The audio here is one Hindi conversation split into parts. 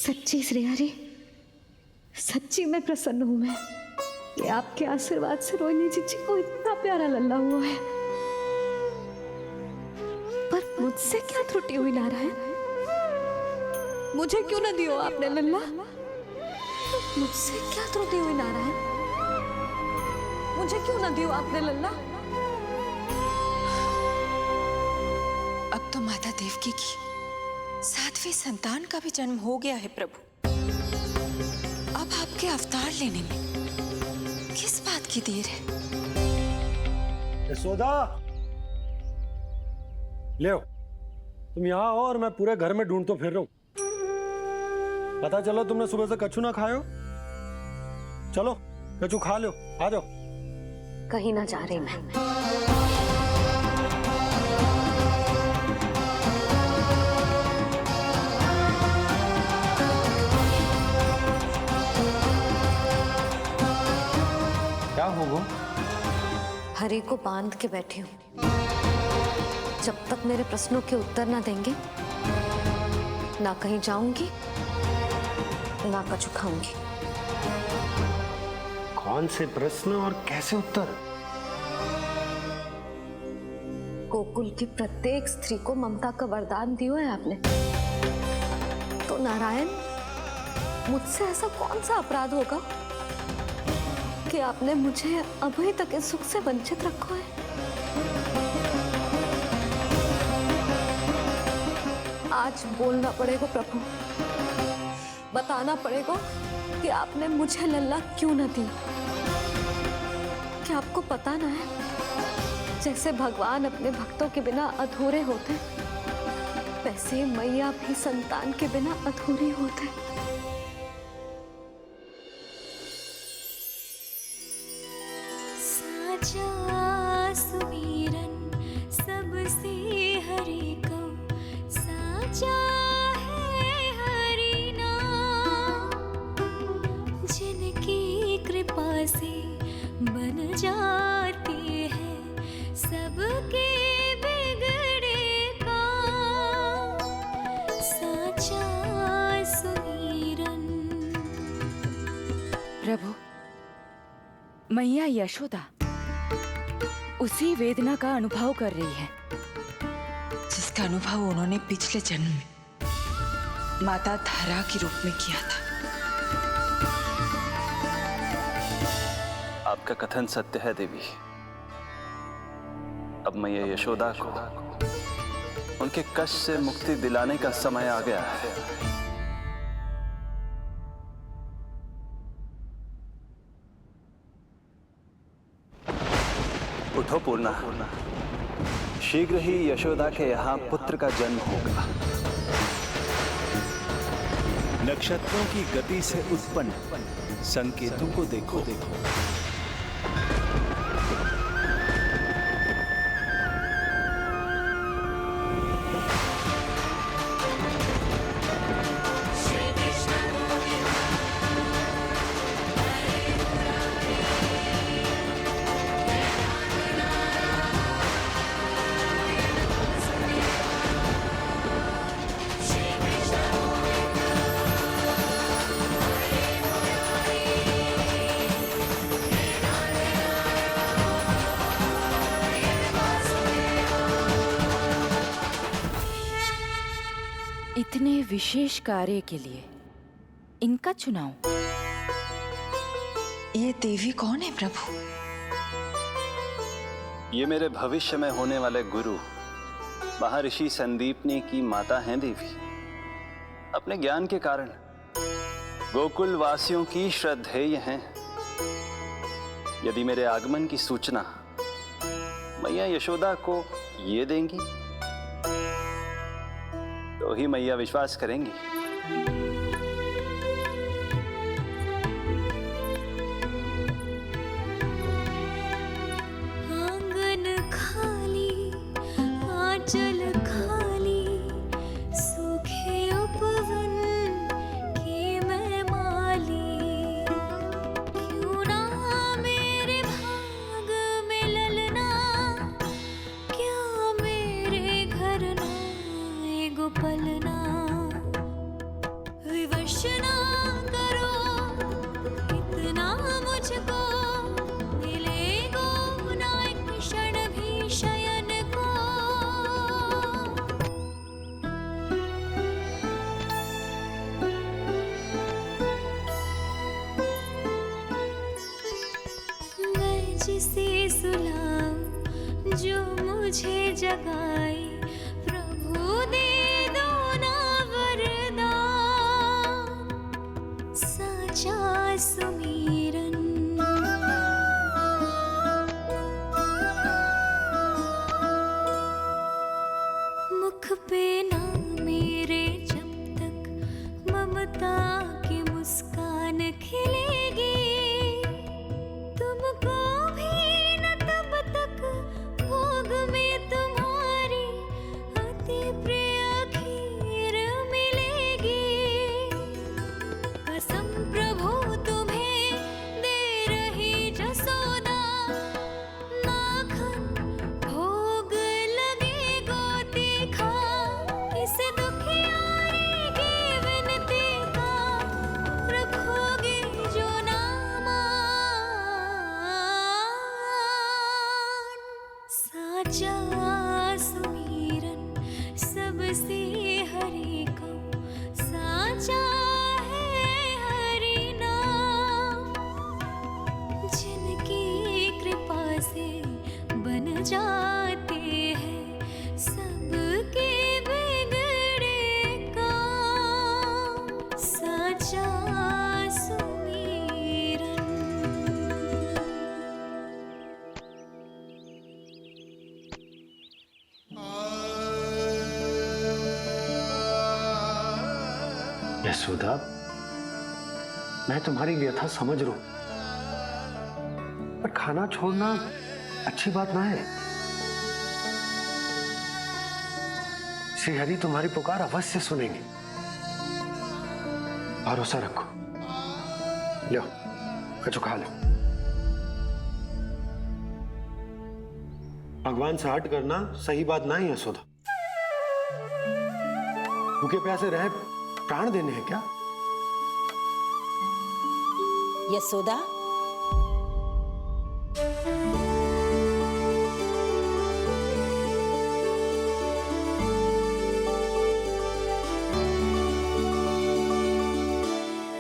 सच्ची श्रेया जी, सच्ची में प्रसन्न हूं मैं कि आपके आशीर्वाद से रोहिणी जीजी को इतना प्यारा लल्ला हुआ है। पर मुझसे क्या त्रुटि हुई नारायण? मुझे क्यों न दियो आपने लल्ला? मुझसे क्या त्रुटि हुई नारायण? मुझे क्यों न दियो आपने लल्ला? अब तो माता देवकी की 7वीं संतान का भी जन्म हो गया है प्रभु। अब आपके अवतार लेने में किस बात की देर है? यशोदा, ले तुम यहाँ आओ और मैं पूरे घर में ढूंढतो फिर रहा हूं। पता चला तुमने सुबह से कछु ना खाए हो। चलो कछु खा लो, आ जाओ। कहीं ना जा रही मैं। क्या हो वो? हरि को बांध के बैठी हूँ। जब तक मेरे प्रश्नों के उत्तर ना देंगे, ना कहीं जाऊंगी, ना कछु खाऊंगी। कौन से प्रश्न और कैसे उत्तर? गोकुल की प्रत्येक स्त्री को ममता का वरदान दिया है आपने, तो नारायण मुझसे ऐसा कौन सा अपराध होगा कि आपने मुझे अभी तक इस सुख से वंचित रखा है? आज बोलना पड़ेगा प्रभु, बताना पड़ेगा कि आपने मुझे लल्ला क्यों न दी। क्या आपको पता ना है, जैसे भगवान अपने भक्तों के बिना अधूरे होते, वैसे मैया भी संतान के बिना अधूरी होते। साचा सुमीरन सबसे हरि को, साचा है हरि नाम, जिनकी कृपा से बन जाती है सबके बिगड़े काम। साचा सुमीरन। प्रभु, मैया यशोदा उसी वेदना का अनुभव कर रही है जिसका अनुभव उन्होंने पिछले जन्म में माता धारा के रूप में किया था। आपका कथन सत्य है देवी। अब मैया यशोदा को उनके कष्ट से मुक्ति दिलाने का समय आ गया है। उठो पूर्णा, शीघ्र ही यशोदा के यहाँ पुत्र का जन्म होगा। नक्षत्रों की गति से उत्पन्न संकेतों को देखो। इतने विशेष कार्य के लिए इनका चुनाव। ये देवी कौन है प्रभु? ये मेरे भविष्य में होने वाले गुरु महर्षि संदीपनी की माता हैं देवी। अपने ज्ञान के कारण गोकुल वासियों की श्रद्धेय हैं। यदि मेरे आगमन की सूचना मैया यशोदा को ये देंगी तो ही मैया विश्वास करेंगी। आंगन खाली, आंचल खाली, सूखे उपवन की मैं माली। क्यों ना मेरे भाग में ललना, क्या मेरे घर ना पलना। ना करो, इतना मुझको मिलेगा ना एक क्षण भी शयन को। मैं जिसे सुलाऊं जो मुझे जगाए, प्रभु दे दो ना वरदान, साचा सुमीरन। मुख पे ना मेरे जब तक ममता की मुस्कान खिलेगी, तुमको भी न तब तक भोग में तुम्हारी अति प्रिय खीर मिलेगी। कसम प्रभु तुम्हें दे रही जसोदा, माखन भोग लगेगा तीखा, इस दुखियारी की विनती का रखोगे जो नामान, साचा सुमीरन सबसे हरि को, साचा है हरि नाम, जिनकी कृपा से बन जाते हैं सबके बिगड़े काम, साचा सुमीरन। यशोदा, मैं तुम्हारी व्यथा समझ रहा हूं, पर खाना छोड़ना अच्छी बात ना है। श्री हरि तुम्हारी पुकार अवश्य सुनेंगे, भरोसा रखो। लो, कछु खा लो। भगवान से हट करना सही बात ना है यशोदा। भूखे प्यासे रहे प्राण देने हैं क्या? यशोदा,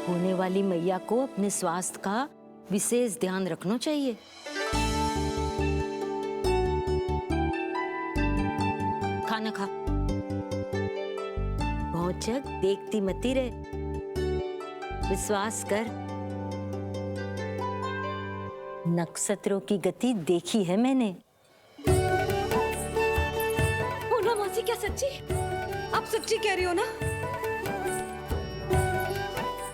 होने वाली मैया को अपने स्वास्थ्य का विशेष ध्यान रखना चाहिए। खाना खा, भौचक देखती मती रहे, विश्वास कर। नक्षत्रों की गति देखी है मैंने। पूनम मौसी, क्या सच्ची? आप सच्ची कह रही हो ना?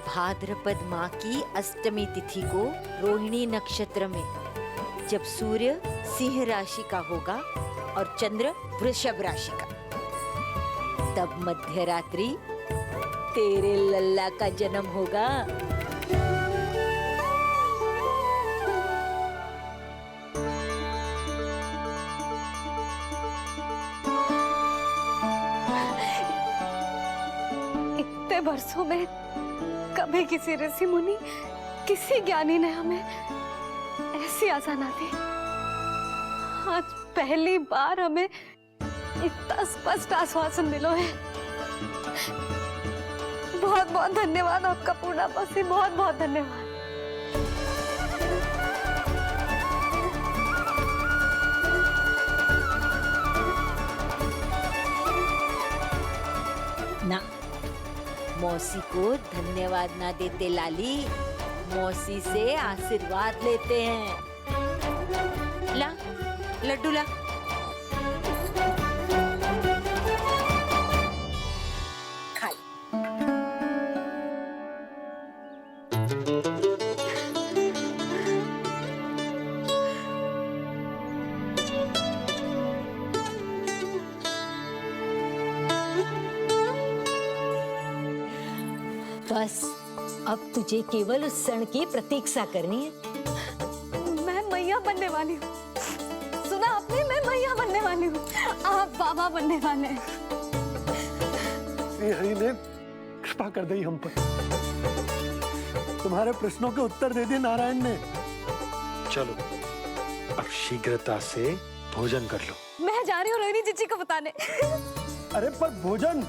भाद्रपद माह की अष्टमी तिथि को रोहिणी नक्षत्र में, जब सूर्य सिंह राशि का होगा और चंद्र वृषभ राशि का, तब मध्य रात्रि तेरे लल्ला का जन्म होगा। इतने वर्षों में कभी किसी ऋषि मुनि, किसी ज्ञानी ने हमें ऐसी आशा ना दी। आज पहली बार हमें इतना स्पष्ट आश्वासन मिलो है। बहुत बहुत धन्यवाद आपका पूर्णा मौसी, बहुत बहुत धन्यवाद। ना, मौसी को धन्यवाद ना देते लाली, मौसी से आशीर्वाद लेते हैं। ला, लड्डू ला। खा ले। बस अब तुझे केवल उस क्षण की प्रतीक्षा करनी है। मैं मैया बनने वाली हूँ। सुना आपने, मैं मैया बनने वाली हूँ। आप बाबा बनने वाले हैं। श्री हरि ने कृपा कर दी हम पर। तुम्हारे प्रश्नों के उत्तर दे दिए नारायण ने। चलो अब शीघ्रता से भोजन कर लो। मैं जा रही हूँ रोहिणी जीजी को बताने। अरे पर भोजन।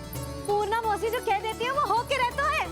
पूर्णा मौसी जो कह देती है वो हो के रहता है।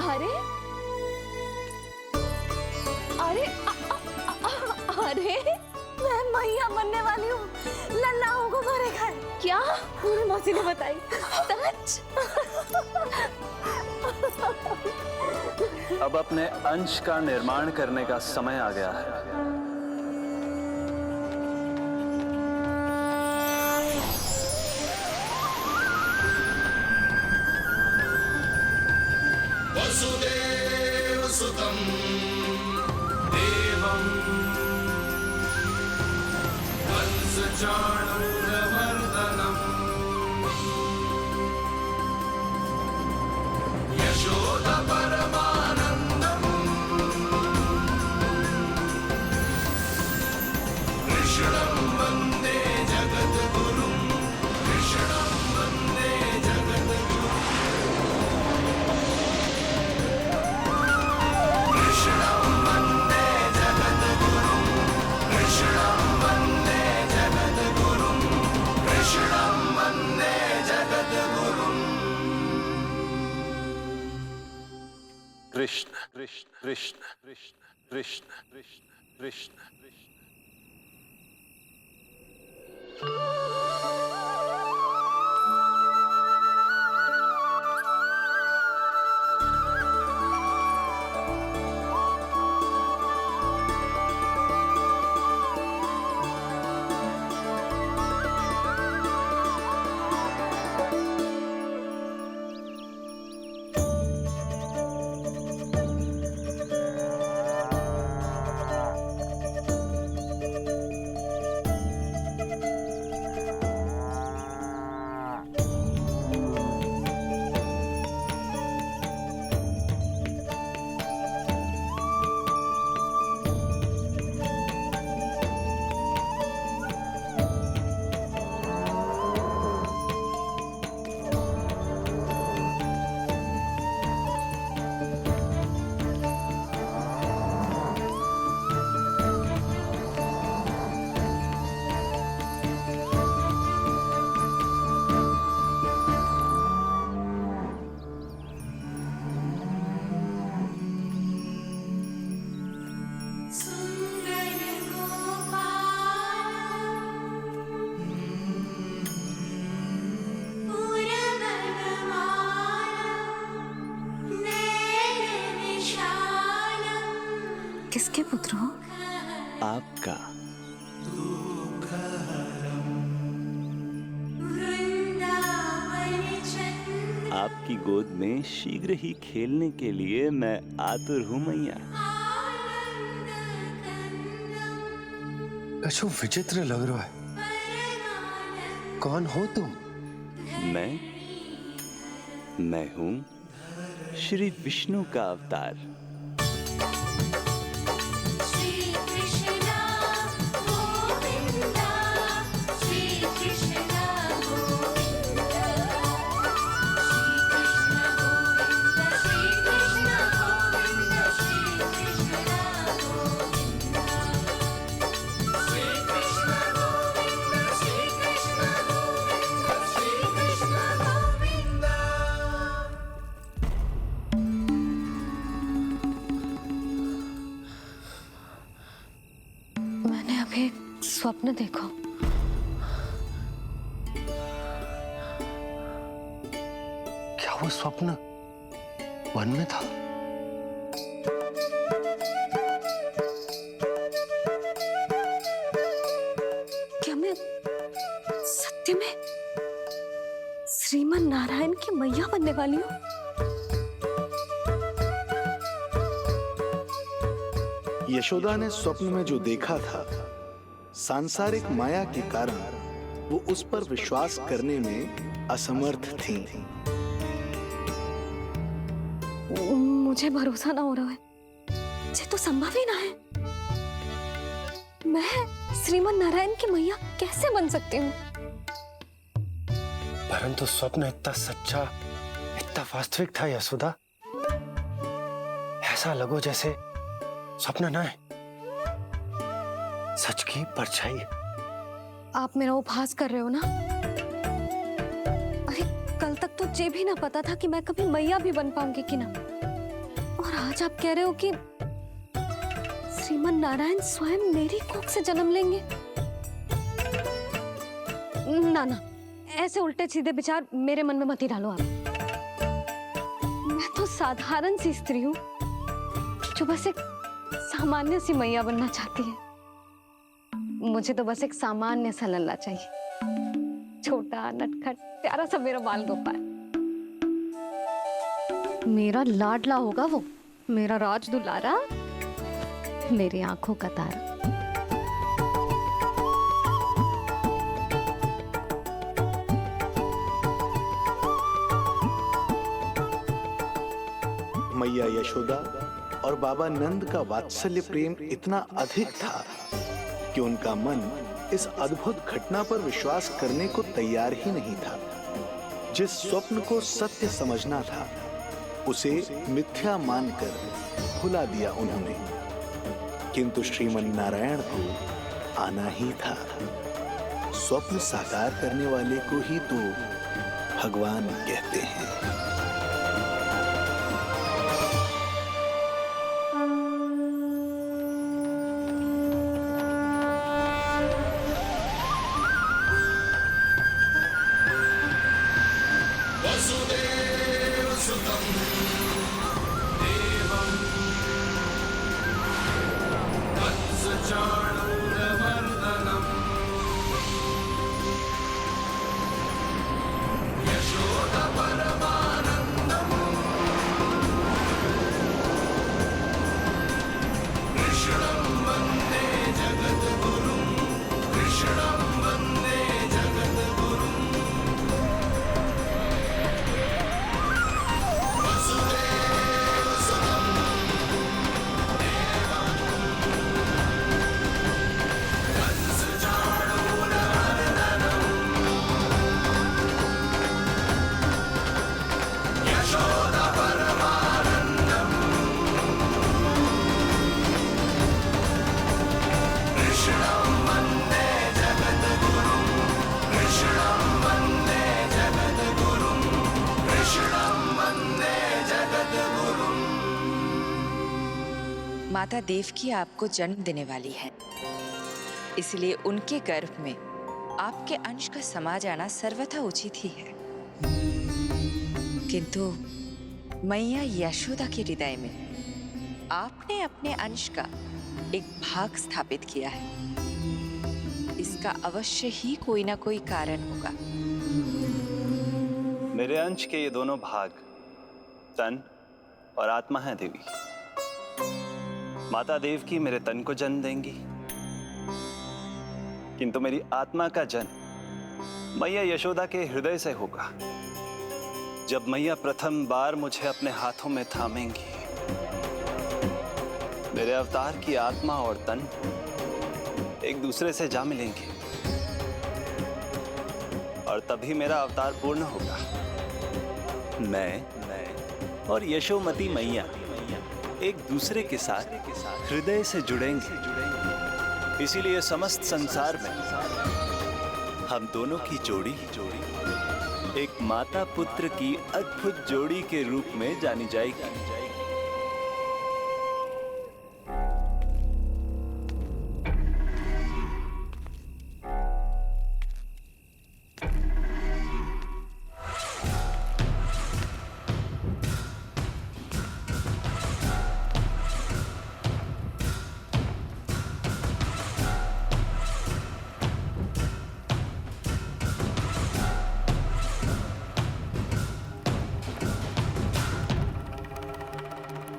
अरे अरे अरे मैं मैया बनने वाली हूँ। लल्लाओं को घरे खाए। क्या? पूरी मौसी ने बताई। सच? अब अपने अंश का निर्माण करने का समय आ गया है। वसुदेव सुतं देवं कंसचाणूरमर्दनम् यशोदा परमानन्दम् कृष्णं वन्दे जगद्गुरुं कृष्णं वन्दे जगद्गुरुं कृष्णं वन्दे जगद्गुरुं कृष्णं वन्दे जगद्गुरुं कृष्णं वन्दे जगद्गुरुं कृष्ण कृष्ण कृष्ण कृष्ण कृष्ण कृष्ण कृष्ण कृष्ण। सुंदर गोपाल पूरबनमाला नैन विशाल। किसके पुत्र हो? आपका। वृंदावन चंद्र आपकी गोद में शीघ्र ही खेलने के लिए मैं आतुर हूँ मैया। आनंद कंदम कछु विचित्र लग रहा है। परमानंद कौन हो तुम? मैं हूँ श्री विष्णु का अवतार। श्री कृष्ण गोविंदा श्री कृष्ण गोविंदा श्री कृष्ण गोविंदा श्री कृष्ण गोविंदा श्री कृष्ण गोविंदा श्री कृष्ण गोविंदा श्री कृष्ण गोविंदा श्री कृष्ण गोविंदा। स्वप्न देखो। क्या वो स्वप्न वन में था? क्या मैं सत्य में श्रीमन नारायण की मैया बनने वाली हूँ? यशोदा ने स्वप्न में जो देखा था, सांसारिक माया के कारण वो उस पर विश्वास करने में असमर्थ थीं। मुझे भरोसा ना हो रहा है, ये तो संभव ही ना है। मैं श्रीमन नारायण की मैया कैसे बन सकती हूँ? परंतु स्वप्न इतना सच्चा, इतना वास्तविक था यशोदा, ऐसा लगो जैसे स्वप्न ना है, सच की परछाई है। आप मेरा उपहास कर रहे हो ना? अरे कल तक तो ये भी ना पता था कि मैं कभी मैया भी बन पाऊंगी कि ना, और आज आप कह रहे हो कि श्रीमन नारायण स्वयं मेरी कोख से जन्म लेंगे। ना ना, ऐसे उल्टे सीधे विचार मेरे मन में मत ही डालो आप। मैं तो साधारण सी स्त्री हूँ जो बस एक सामान्य सी मैया बनना चाहती है। मुझे तो बस एक सामान्य सा लल्ला चाहिए, छोटा नटखट प्यारा सा मेरा बाल गोपाल। मेरा लाडला होगा वो, मेरा राज दुलारा, मेरी आंखों का तारा। मैया यशोदा और बाबा नंद का वात्सल्य प्रेम इतना अधिक था कि उनका मन इस अद्भुत घटना पर विश्वास करने को तैयार ही नहीं था। जिस स्वप्न को सत्य समझना था, उसे मिथ्या मानकर भुला दिया उन्होंने। किंतु श्रीमन नारायण को आना ही था। स्वप्न साकार करने वाले को ही तो भगवान कहते हैं। माता देवकी आपको जन्म देने वाली है, इसलिए उनके गर्भ में आपके अंश का समा जाना सर्वथा उचित ही है। किंतु मैया यशोदा के हृदय में आपने अपने अंश का एक भाग स्थापित किया है। इसका अवश्य ही कोई ना कोई कारण होगा। मेरे अंश के ये दोनों भाग तन और आत्मा हैं देवी। माता देवकी मेरे तन को जन्म देंगी, किंतु मेरी आत्मा का जन्म मैया यशोदा के हृदय से होगा। जब मैया प्रथम बार मुझे अपने हाथों में थामेंगी, मेरे अवतार की आत्मा और तन एक दूसरे से जा मिलेंगे और तभी मेरा अवतार पूर्ण होगा। मैं और यशोमती मैया एक दूसरे के साथ हृदय से जुड़ेंगे। इसीलिए समस्त संसार में हम दोनों की जोड़ी एक माता पुत्र की अद्भुत जोड़ी के रूप में जानी जाएगी।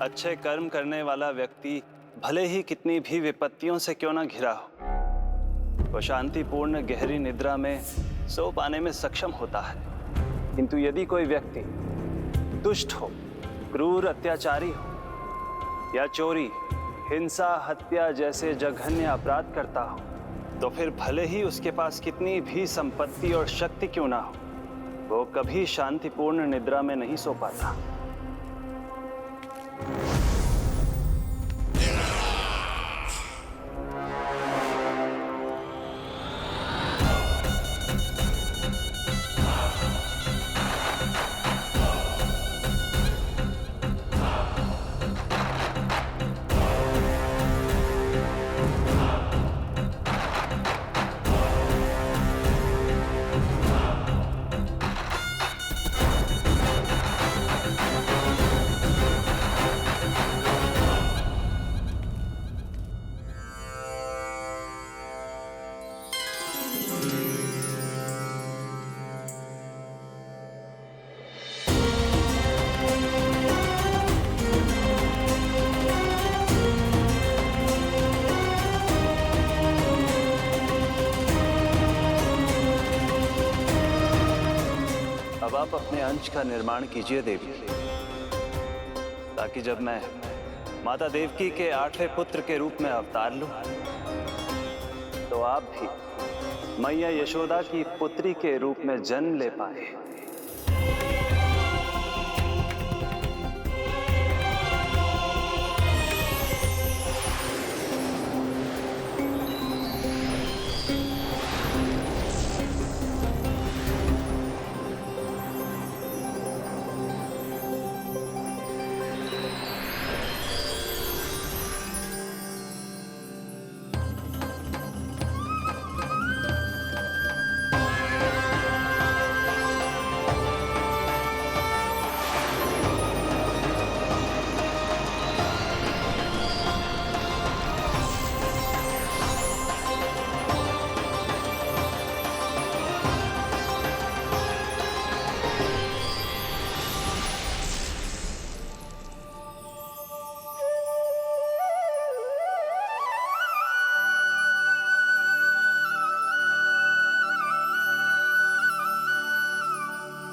अच्छे कर्म करने वाला व्यक्ति भले ही कितनी भी विपत्तियों से क्यों ना घिरा हो, वो शांतिपूर्ण गहरी निद्रा में सो पाने में सक्षम होता है। किंतु यदि कोई व्यक्ति दुष्ट हो, क्रूर अत्याचारी हो या चोरी, हिंसा, हत्या जैसे जघन्य अपराध करता हो, तो फिर भले ही उसके पास कितनी भी संपत्ति और शक्ति क्यों ना हो, वो कभी शांतिपूर्ण निद्रा में नहीं सो पाता। अब आप अपने अंश का निर्माण कीजिए देवी, ताकि जब मैं माता देवकी के 8वें पुत्र के रूप में अवतार लूं, तो आप भी मैया यशोदा की पुत्री के रूप में जन्म ले पाए।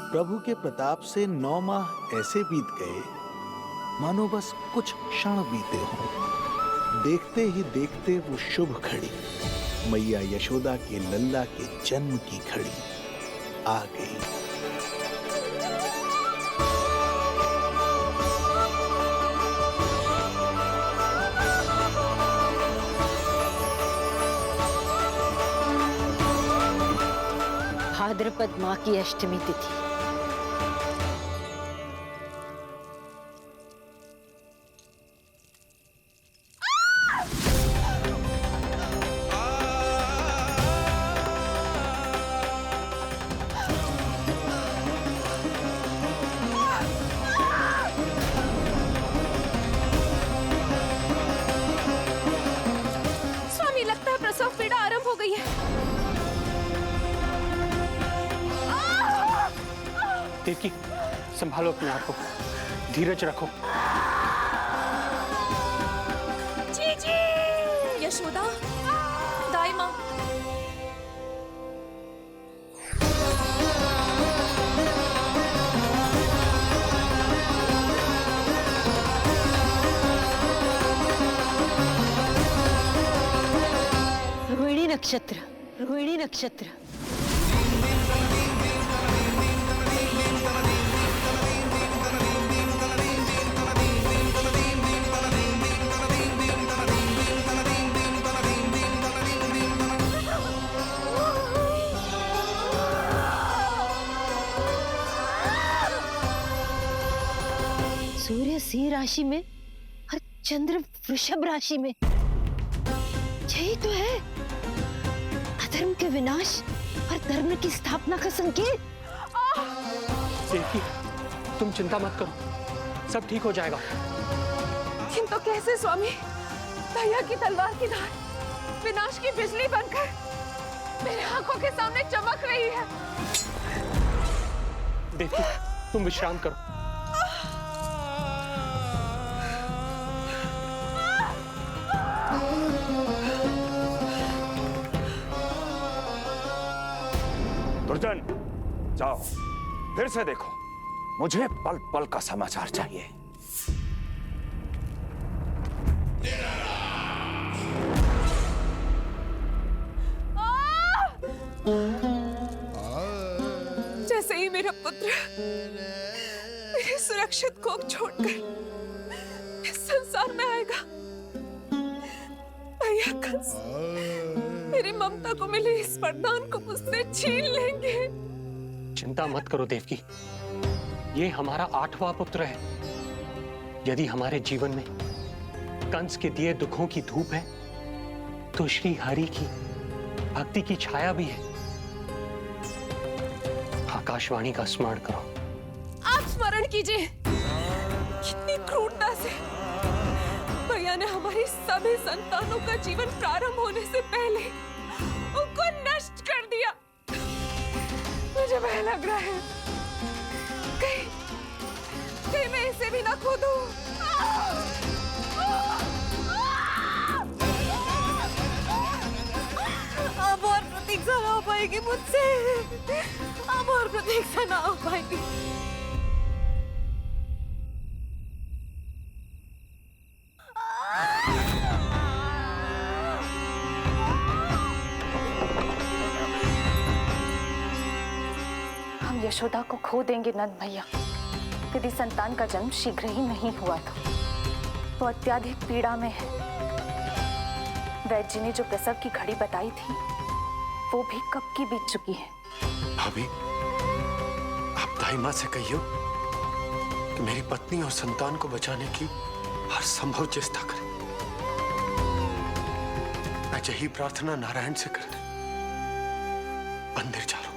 प्रभु के प्रताप से 9 माह ऐसे बीत गए मानो बस कुछ क्षण बीते हों। देखते ही देखते वो शुभ घड़ी, मैया यशोदा के लल्ला के जन्म की घड़ी आ गई। भाद्रपद माह की अष्टमी तिथि। स्वामी, लगता है प्रसव पीड़ा आरंभ हो गई है। देवकी, संभालो अपने आप को, धीरज रखो। जीजी, यशोदा, दाई माँ। रोहिणी नक्षत्र, रोहिणी नक्षत्र। सूर्य सिंह राशि में और चंद्र वृषभ राशि में, यही तो है अधर्म के विनाश और धर्म की स्थापना का संकेत। देवकी, तुम चिंता मत करो, सब ठीक हो जाएगा। किंतु कैसे स्वामी? दया की तलवार की धार विनाश की बिजली बनकर मेरे आंखों के सामने चमक रही है। देवकी, तुम विश्राम करो। जाओ फिर से देखो, मुझे पल पल का समाचार चाहिए। जैसे ही मेरा पुत्र मेरे सुरक्षित कोख छोड़कर इस संसार में आएगा, भैया कंस मेरी ममता को मिले इस वरदान को मुझसे छीन लेंगे। चिंता मत करो देवकी, ये हमारा 8वां पुत्र है। यदि हमारे जीवन में कंस के दिए दुखों की धूप है, तो श्री हरि की भक्ति की छाया भी है। आकाशवाणी का स्मरण करो। आप स्मरण कीजिए, कितनी क्रूरता से भैया ने हमारी सभी संतानों का जीवन प्रारंभ होने से पहले उनको नष्ट कर दिया। मुझे भय लग रहा है, कहीं मैं इसे भी ना खो दूं। अब और प्रतीक्षा ना हो पाएगी मुझसे, अब और प्रतीक्षा ना हो पाएगी। हम यशोदा को खो देंगे नंद भैया, यदि संतान का जन्म शीघ्र ही नहीं हुआ तो। वो अत्यधिक पीड़ा में है। वैद्य जी ने जो प्रसव की घड़ी बताई थी, वो भी कब की बीत चुकी है। भाभी, आप दाई माँ से कहियो कि मेरी पत्नी और संतान को बचाने की हर संभव चेष्टा करें। मैं यही प्रार्थना नारायण से करने मंदिर जा रहा हूं।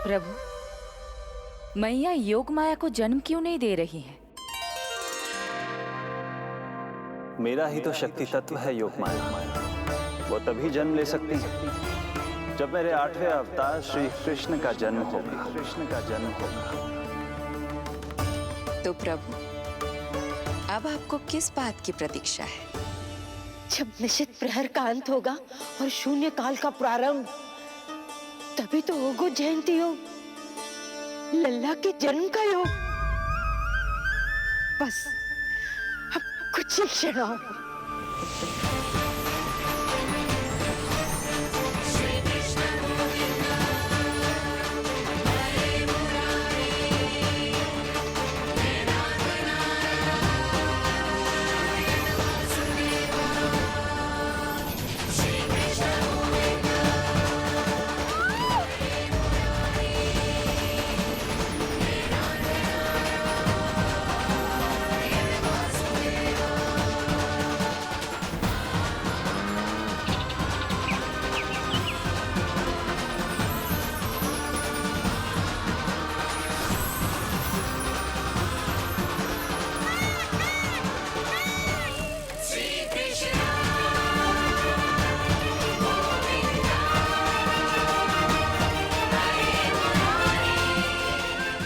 प्रभु, मैया योग माया को जन्म क्यों नहीं दे रही है? मेरा ही तो शक्ति तत्व है योग माया। वो तभी जन्म ले सकती है जब मेरे 8वें अवतार श्री कृष्ण का जन्म होगा। तो प्रभु, अब आपको किस बात की प्रतीक्षा है? जब निश्चित प्रहर का अंत होगा और शून्य काल का प्रारंभ, तभी तो होगो जयंती योग, लल्ला के जन्म का योग। बस अब कुछ ही क्षणों।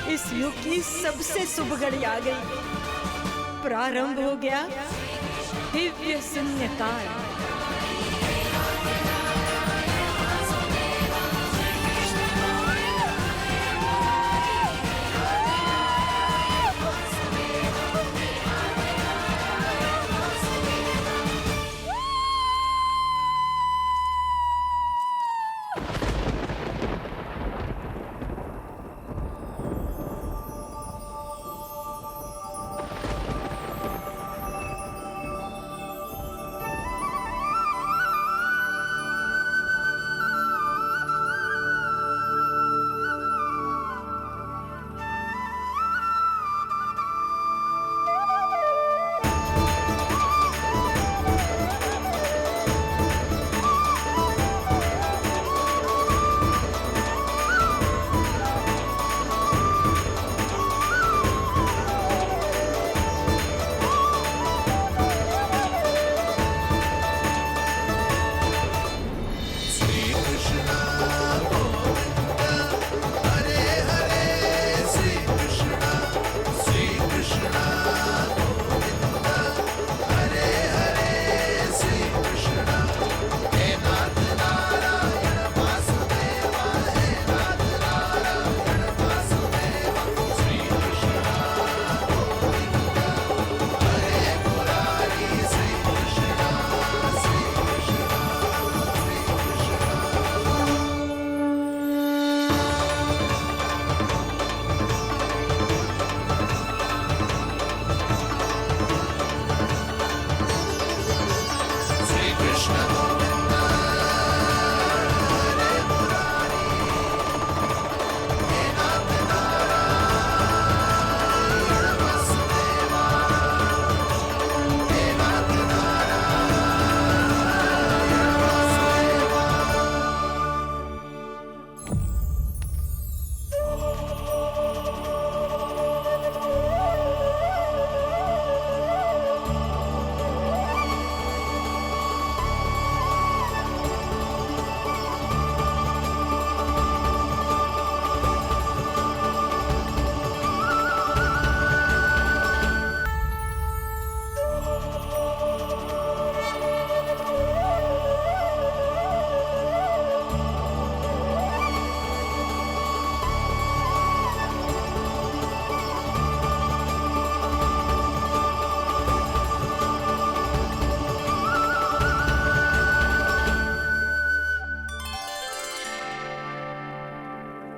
इस युग की सबसे शुभ घड़ी आ गई। प्रारंभ हो गया दिव्य शून्य काल।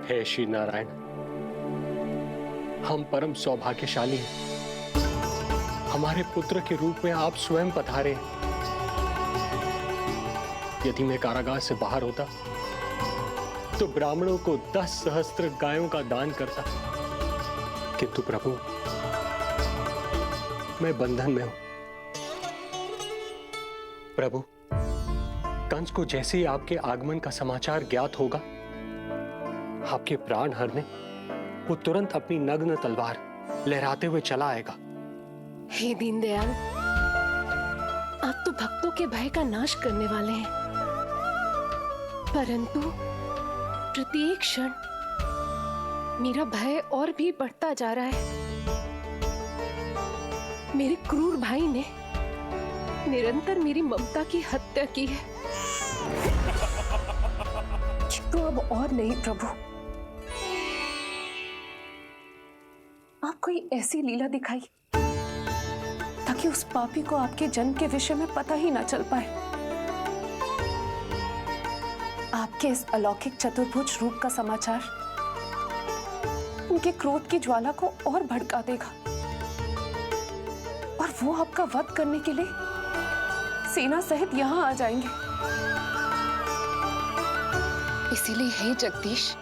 हे श्री नारायण, हम परम सौभाग्यशाली हैं। हमारे पुत्र के रूप में आप स्वयं पधारे हैं। यदि मैं कारागार से बाहर होता तो ब्राह्मणों को 10 सहस्त्र गायों का दान करता, किंतु प्रभु मैं बंधन में हूं। प्रभु, कंस को जैसे ही आपके आगमन का समाचार ज्ञात होगा, आपके प्राण हरने वो तुरंत अपनी नग्न तलवार लहराते हुए चला आएगा। हे दीनदयाल, आप तो भक्तों के भय का नाश करने वाले हैं, परंतु प्रत्येक क्षण मेरा भय और भी बढ़ता जा रहा है। मेरे क्रूर भाई ने निरंतर मेरी ममता की हत्या की है। तो अब और नहीं प्रभु, आप कोई ऐसी लीला दिखाई ताकि उस पापी को आपके जन्म के विषय में पता ही ना चल पाए। आपके इस अलौकिक चतुर्भुज रूप का समाचार उनके क्रोध की ज्वाला को और भड़का देगा और वो आपका वध करने के लिए सेना सहित यहाँ आ जाएंगे। इसीलिए हे जगदीश,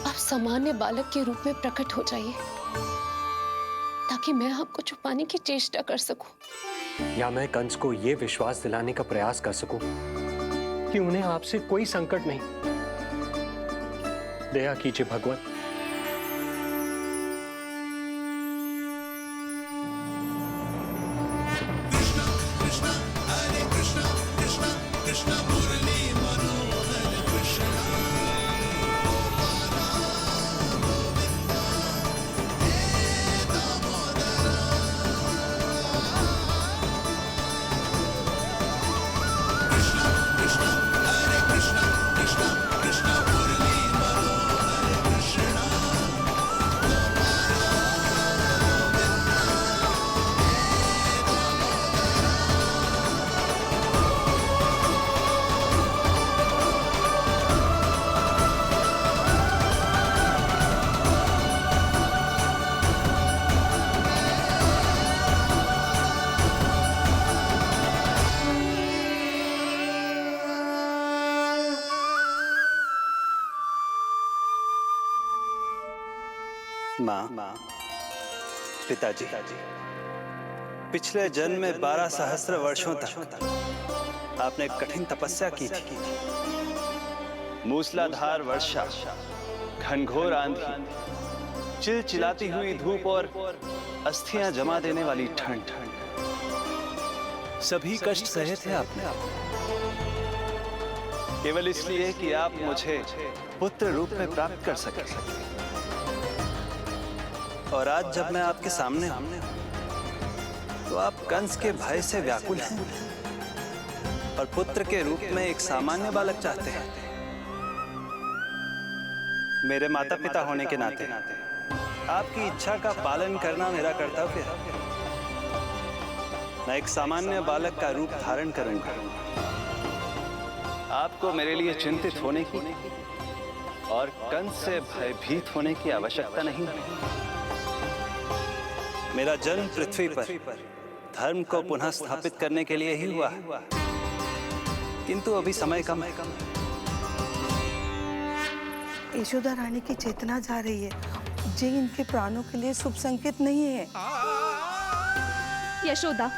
आप सामान्य बालक के रूप में प्रकट हो जाइए ताकि मैं आपको छुपाने की चेष्टा कर सकूं। या मैं कंस को यह विश्वास दिलाने का प्रयास कर सकूं कि उन्हें आपसे कोई संकट नहीं। दया कीजिए भगवान। माँ, पिताजी, पिछले जन्म में 12 सहस्त्र वर्षों तक आपने कठिन तपस्या की थी। मूसलाधार वर्षा, घनघोर आंधी, चिलचिलाती हुई धूप और अस्थियां जमा देने वाली ठंड, सभी कष्ट सहे थे आपने, केवल इसलिए कि आप मुझे पुत्र रूप में प्राप्त कर सके। और आज जब मैं आपके सामने हूं, तो आप कंस के भय से व्याकुल हैं और पुत्र के रूप में एक सामान्य बालक चाहते हैं। मेरे माता पिता होने के नाते आपकी इच्छा का पालन करना मेरा कर्तव्य है। मैं एक सामान्य बालक का रूप धारण करूंगा। आपको मेरे लिए चिंतित होने की और कंस से भयभीत होने की आवश्यकता नहीं है। मेरा जन्म पृथ्वी पर धर्म को पुनः स्थापित करने के लिए ही हुआ है, किंतु अभी समय कम है। यशोदा रानी की चेतना जा रही है, ये इनके प्राणों के लिए शुभ संकेत नहीं है। यशोदा,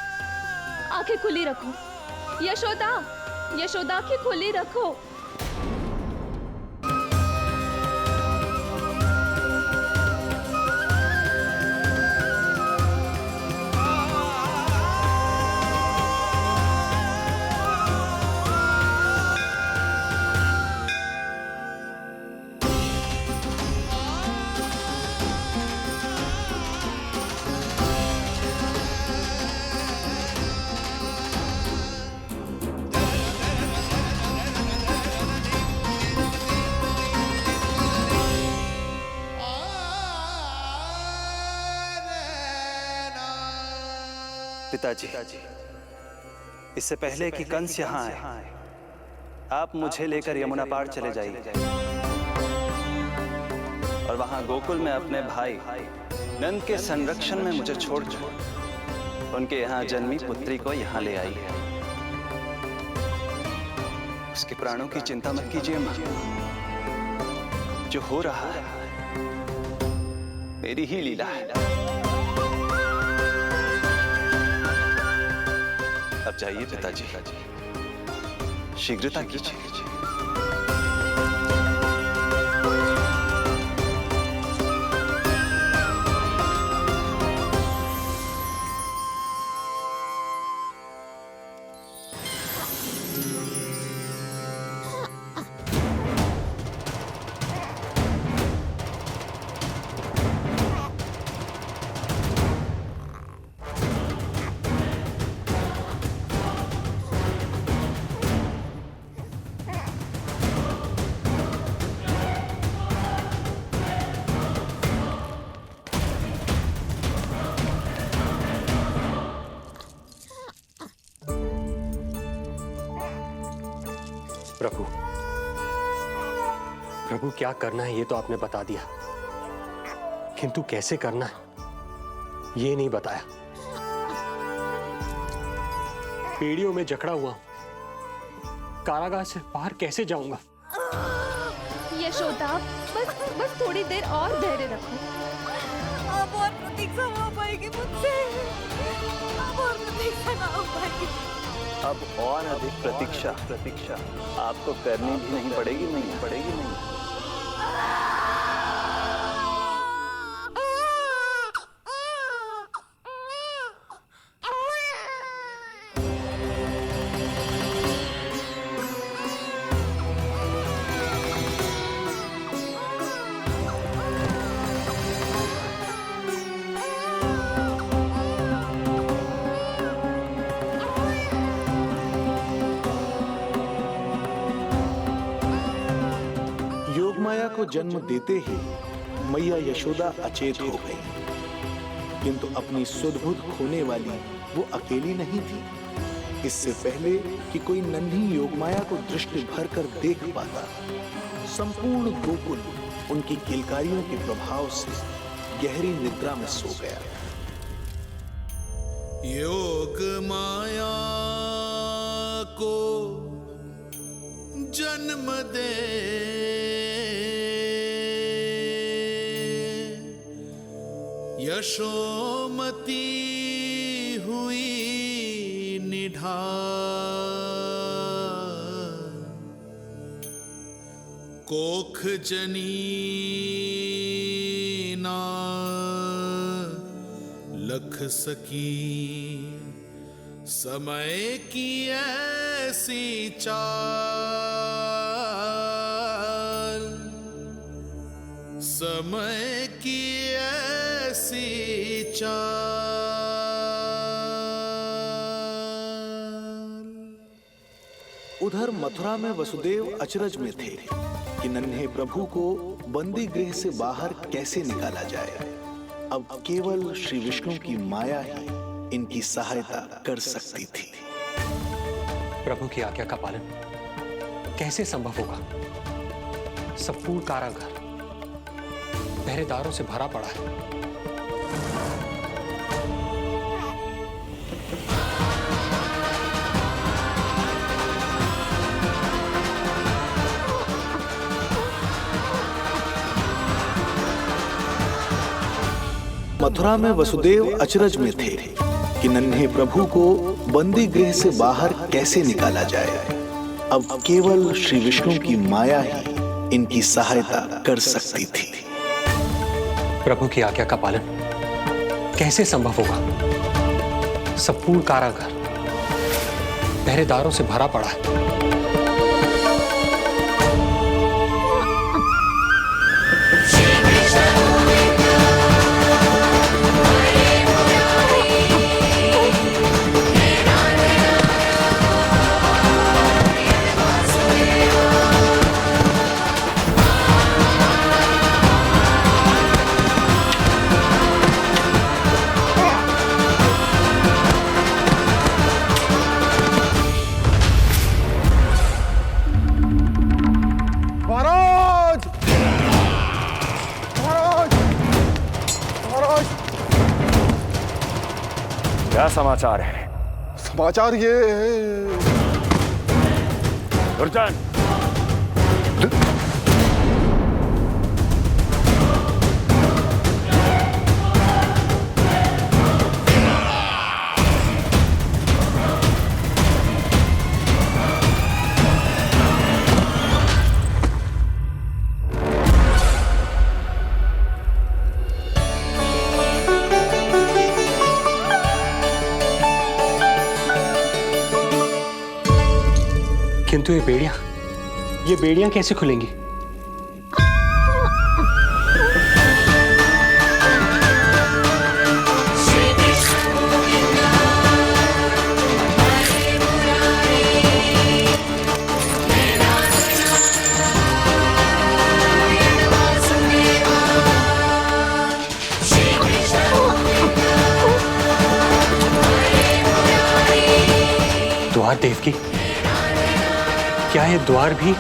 आंखें खुली रखो। यशोदा, यशोदा, आंखें खुली रखो। पिताजी, इससे पहले कि कंस यहाँ आए, आप मुझे लेकर यमुना पार चले जाइए। और वहां गोकुल में अपने भाई नंद के संरक्षण में मुझे छोड़कर उनके यहाँ जन्मी पुत्री को यहाँ ले आई है। उसके प्राणों की चिंता मत कीजिए मां। जो हो रहा है मेरी ही लीला है। अब जाइए पिताजी, शीघ्रता कीजिए। प्रभु, प्रभु क्या करना है ये तो आपने बता दिया, किंतु कैसे करना है ये नहीं बताया। पेड़ियों में जकड़ा हुआ हूं, कारागार से बाहर कैसे जाऊंगा? यशोदा, बस थोड़ी देर और धैर्य रखो। अब और प्रतीक्षा हो पाएगी मुझसे। अब और प्रतीक्षा ना हो पाएगी। अब और अधिक प्रतीक्षा आपको करनी भी नहीं पड़ेगी। योगमाया को जन्म देते ही मैया यशोदा अचेत हो गई, किंतु अपनी सुध-बुध खोने वाली वो अकेली नहीं थी। इससे पहले कि कोई नन्ही योगमाया को दृष्टि भर कर देख पाता, संपूर्ण गोकुल उनकी किलकारियों के प्रभाव से गहरी निद्रा में सो गया। योग माया को जन्म दे यशोमती हुई निढाल, कोख जनी ना लख सकी, समय की ऐसी चाल, समय की ऐसी चाल। उधर मथुरा में वसुदेव अचरज में थे कि नन्हे प्रभु को बंदी गृह से बाहर कैसे निकाला जाए। अब केवल श्री विष्णु की माया ही इनकी सहायता कर सकती थी। प्रभु की आज्ञा का पालन कैसे संभव होगा? संपूर्ण कारागार पहरेदारों से भरा पड़ा है। मथुरा में वसुदेव अचरज में थे कि नन्हे प्रभु को बंदी गृह से बाहर कैसे निकाला जाए। अब केवल श्री विष्णु की माया ही इनकी सहायता कर सकती थी। प्रभु की आज्ञा का पालन कैसे संभव होगा? संपूर्ण कारागार पहरेदारों से भरा पड़ा है। समाचार है? समाचार ये दुर्जन, किंतु ये बेड़ियां कैसे खुलेंगी? द्वार देवकी, क्या ये द्वार भी?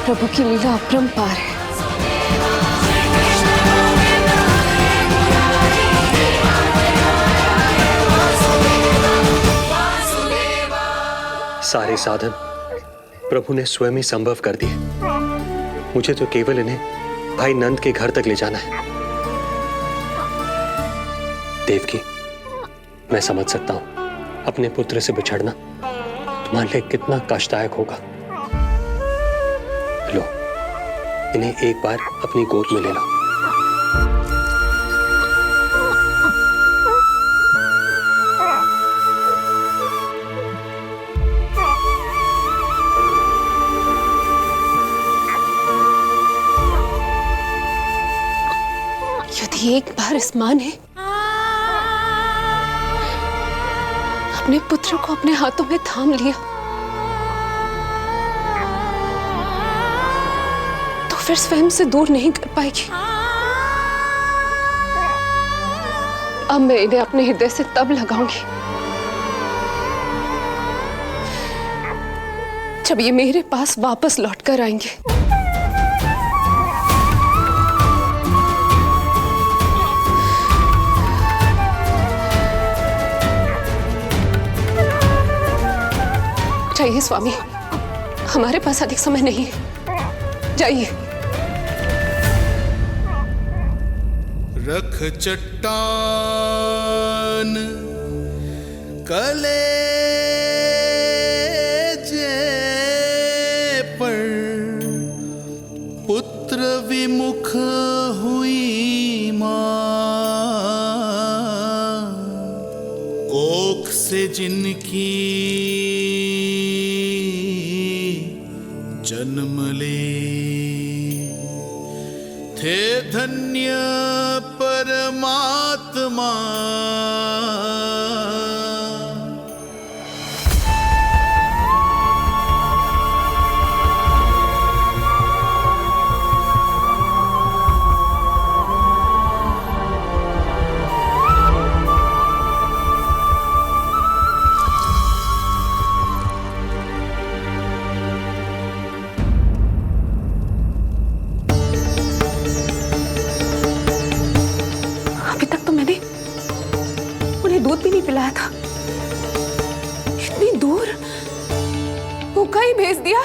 प्रभु की लीला अपरंपार है। सारे साधन प्रभु ने स्वयं ही संभव कर दिए। मुझे तो केवल इन्हें भाई नंद के घर तक ले जाना है। देवकी, मैं समझ सकता हूं अपने पुत्र से बिछड़ना तुम्हारे लिए कितना कष्टदायक होगा। लो, इन्हें एक बार अपनी गोद में ले लो। यदि एक बार इस मां ने अपने पुत्र को अपने हाथों में थाम लिया तो फिर स्वयं से दूर नहीं कर पाएगी। अब मैं इन्हें अपने हृदय से तब लगाऊंगी जब ये मेरे पास वापस लौट कर आएंगे। जाइए स्वामी, हमारे पास अधिक समय नहीं है, जाइए। रख चट्टान कलेजे पर, पुत्र विमुख हुई मां, कोख से जिनकी जन्म ले, थे धन्य परमात्मा। दूध भी नहीं पिलाया था, इतनी दूर भूखा ही भेज दिया।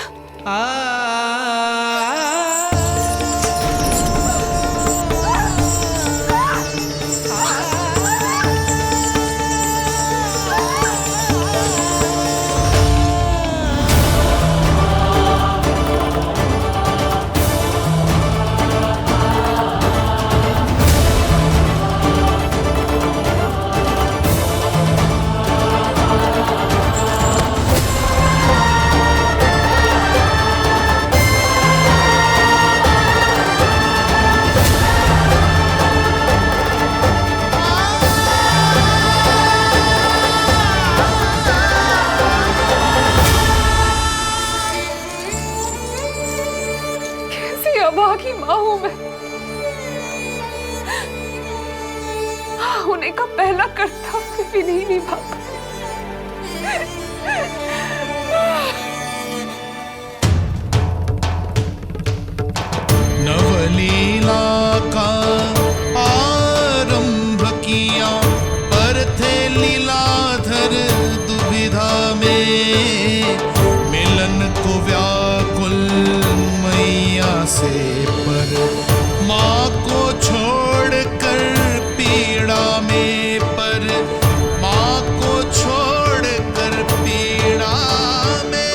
मना करता फिर भी नहीं निभा पाई। नवलीला का आरंभ किया पर थे लीलाधर दुविधा में, मिलन को व्याकुल मैया से पर माँ को छोड़कर पीड़ा में, पर माँ को छोड़कर पीड़ा में।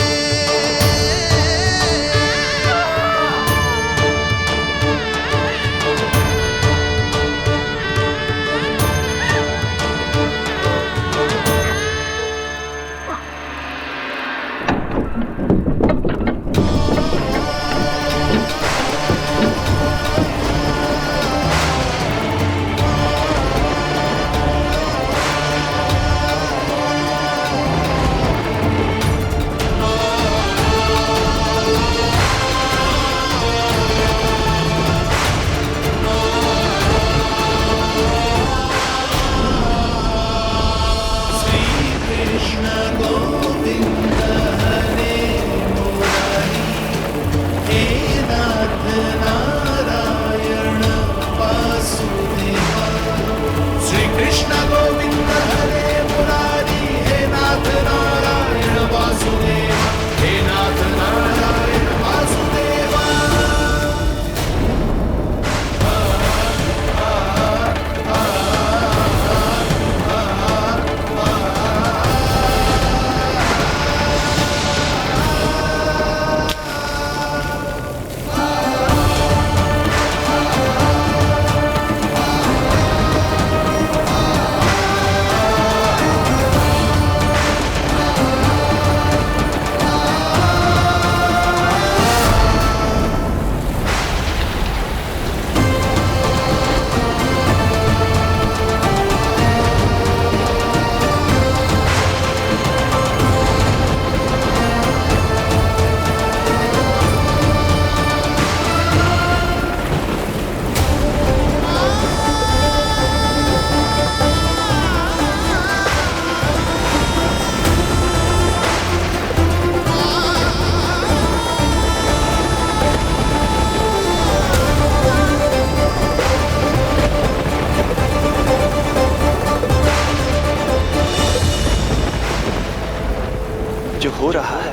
जो हो रहा है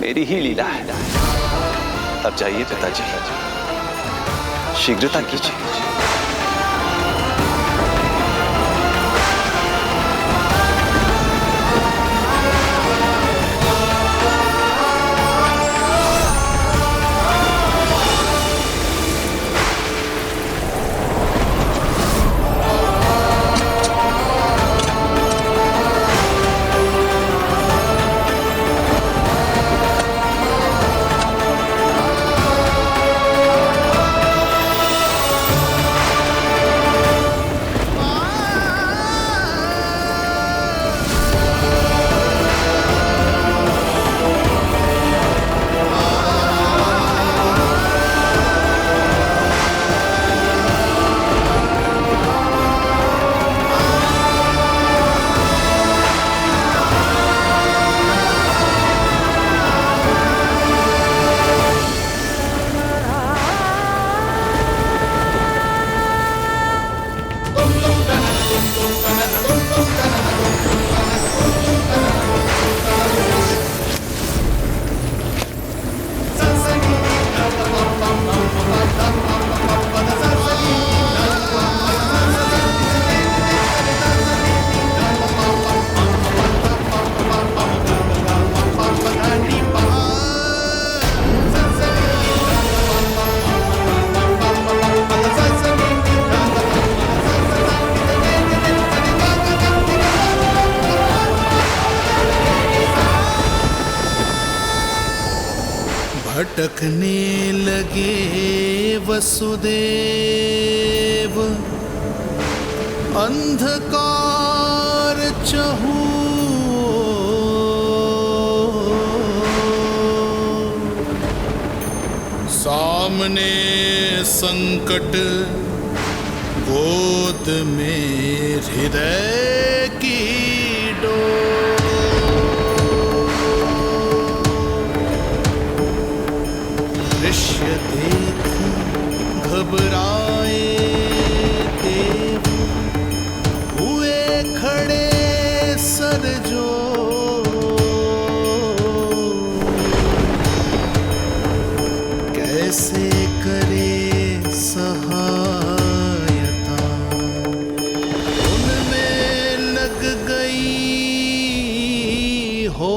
मेरी ही लीला है। अब जाइए पिताजी, शीघ्रता कीजिए। भटकने लगे वसुदेव, अंधकार चहूओर, सामने संकट गोद गोद में हृदय की डोर। दृश्य देख घबराए देव, हुए खड़े सर जो। कैसे करे सहायता, उनमें लग गई हो।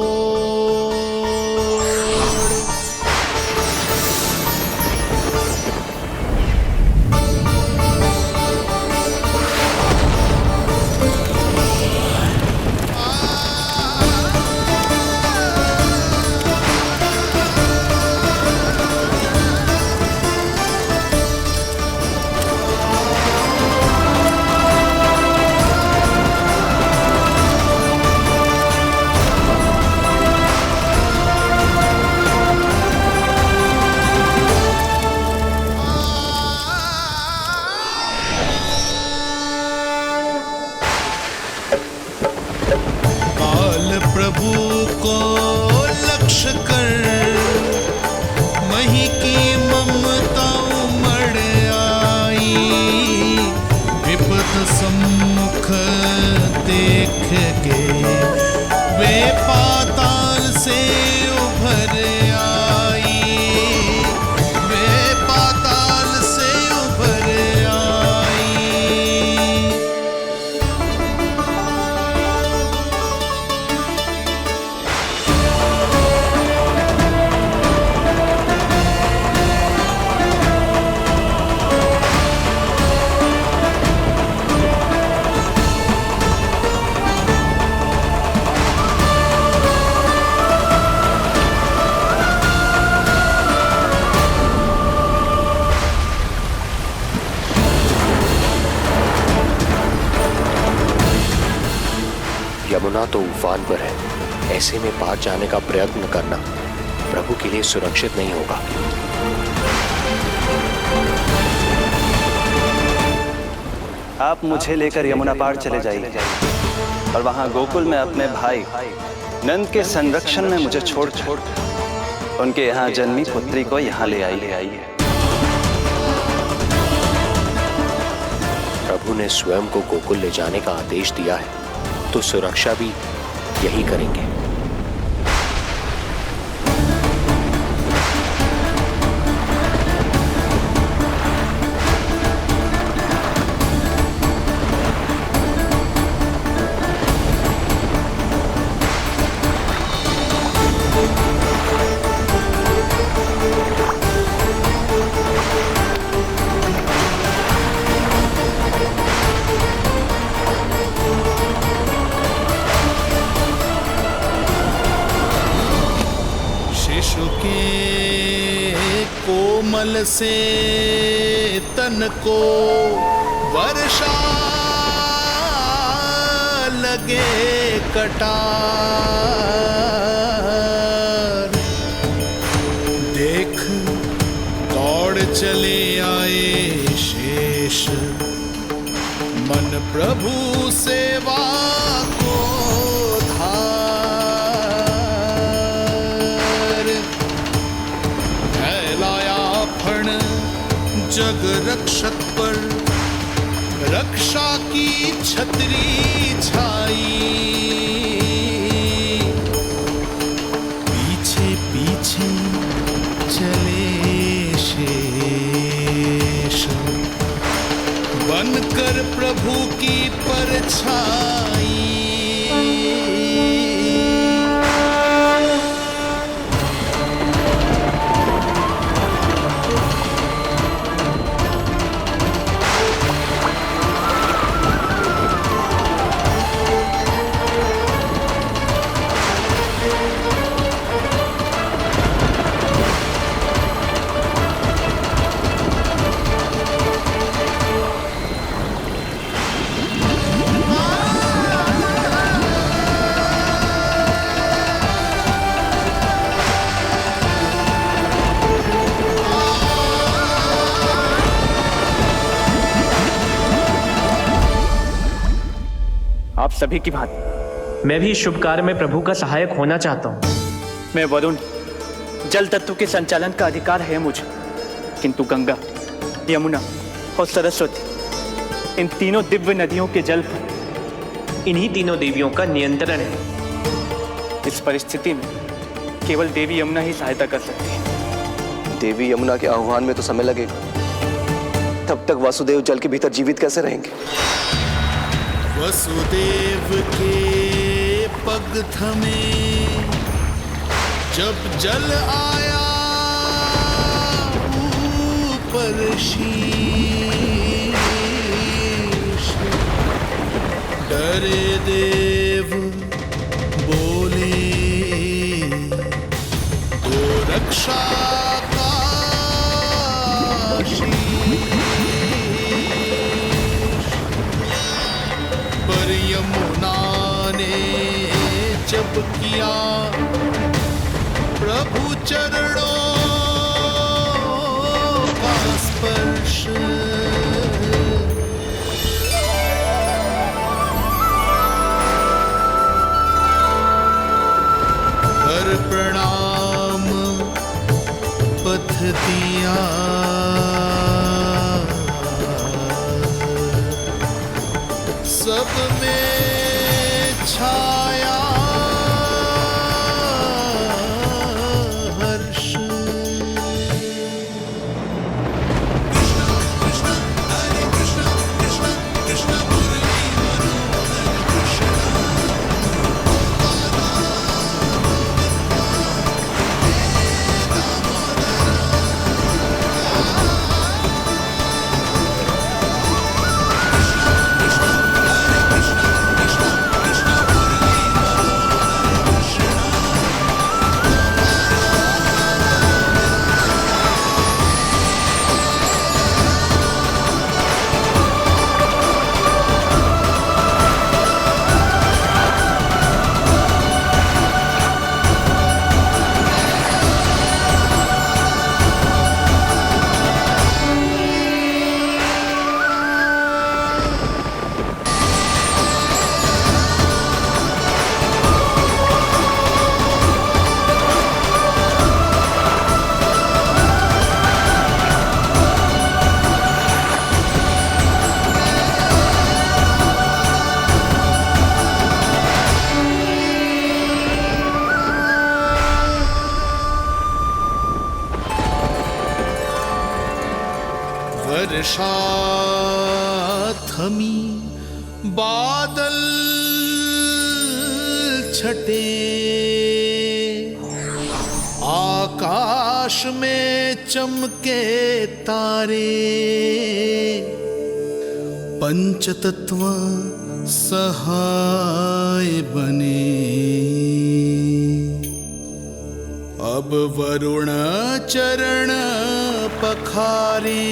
प्रभु को लक्ष्य कर मही की ममता उमड़ आई। विपद सम्मुख देख के वे पाताल से उभर आई। वे पाताल से उभर आई। यमुना तो उफान पर है, ऐसे में पार जाने का प्रयत्न करना प्रभु के लिए सुरक्षित नहीं होगा। आप मुझे लेकर यमुना पार चले जाइए और वहां गोकुल में अपने भाई नंद के संरक्षण में मुझे छोड़ उनके यहाँ जन्मी पुत्री को यहाँ ले आइए। प्रभु ने स्वयं को गोकुल ले जाने का आदेश दिया है, तो सुरक्षा भी यही करेंगे। कोमल से तन को वर्षा लगे कटार। देख दौड़ चले आए शेष, मन प्रभु सेवा को जग रक्षक पर रक्षा की छतरी छाई। पीछे पीछे चले शेष, बनकर प्रभु की परछाई। आप सभी की भांति मैं भी इस शुभ कार्य में प्रभु का सहायक होना चाहता हूँ। मैं वरुण, जल तत्व के संचालन का अधिकार है मुझे, किंतु गंगा, यमुना और सरस्वती इन तीनों दिव्य नदियों के जल पर इन्हीं तीनों देवियों का नियंत्रण है। इस परिस्थिति में केवल देवी यमुना ही सहायता कर सकती है। देवी यमुना के आह्वान में तो समय लगेगा, तब तक वासुदेव जल के भीतर जीवित कैसे रहेंगे? वसुदेव के पग थमे जब जल आया ऊपर शीश, डरे देव बोले तो रक्षा का पर यमुना ने जब किया प्रभु चरणों का स्पर्श, कर प्रणाम पथ दिया सब में छाया हर्ष। वर्षा थमी बादल छटे, आकाश में चमके तारे, पंचतत्व सहाय बने। अब वरुण चरण पखारे,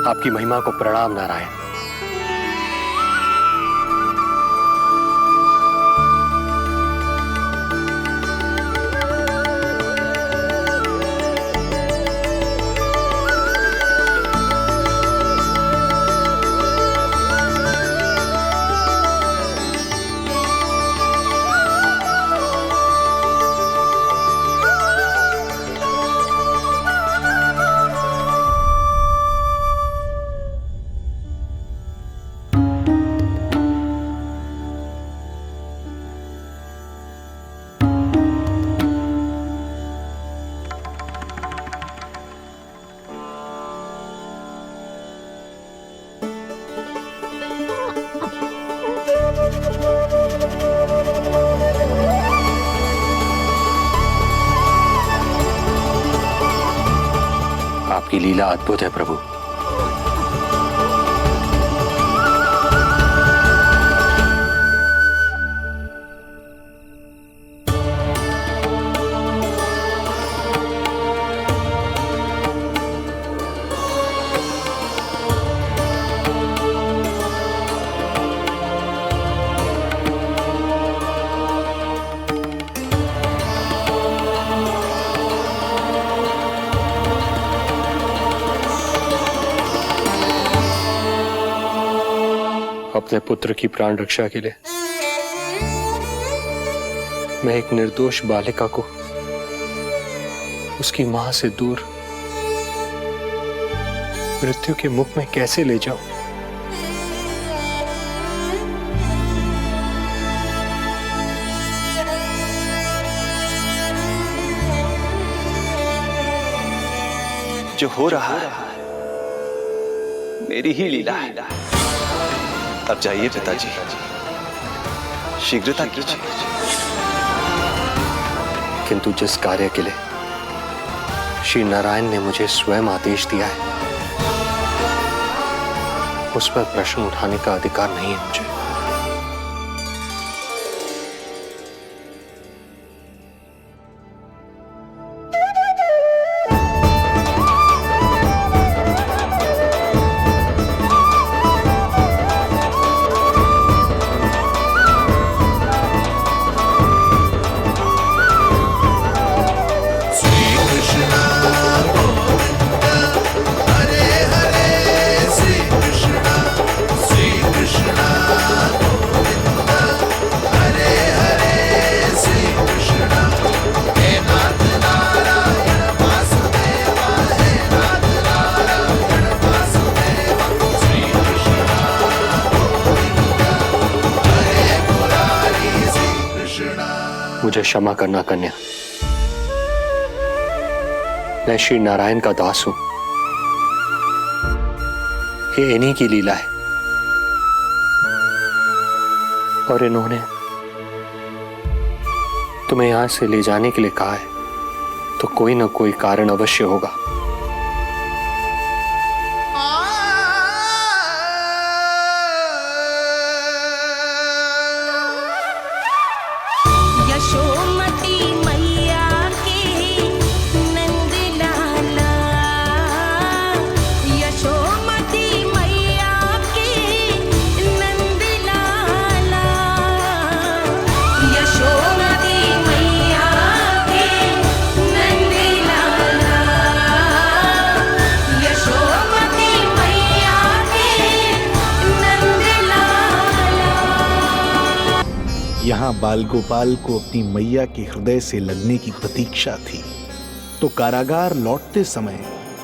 आपकी महिमा को प्रणाम नारायण। आपकी लीला अद्भुत है प्रभु। अपने पुत्र की प्राण रक्षा के लिए मैं एक निर्दोष बालिका को उसकी मां से दूर मृत्यु के मुख में कैसे ले जाऊं? जो हो रहा है मेरी ही लीला है। अब जाइए पिताजी, शीघ्रता कीजिए। किंतु जिस कार्य के लिए श्री नारायण ने मुझे स्वयं आदेश दिया है उस पर प्रश्न उठाने का अधिकार नहीं है मुझे। मुझे क्षमा करना कन्या, मैं श्री नारायण का दास हूं। ये इन्हीं की लीला है और इन्होंने तुम्हें यहां से ले जाने के लिए कहा है, तो कोई ना कोई कारण अवश्य होगा। यशोमती मैया के नंद लाला, यशोमती मैया के नंद लाला, यशोमती मैया के नंद लाला, यशोमती मैया के नंद लाला। यहाँ बाल गोपाल को अपनी मैया के हृदय से लगने की प्रतीक्षा थी, तो कारागार लौटते समय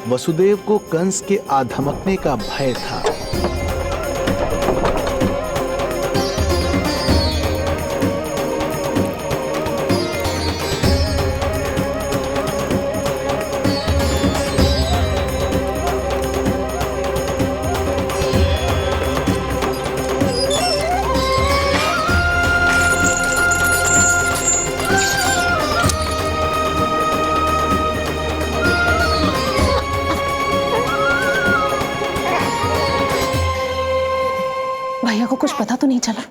वसुदेव को कंस के आधमकने का भय था। भैया को कुछ पता तो नहीं चला?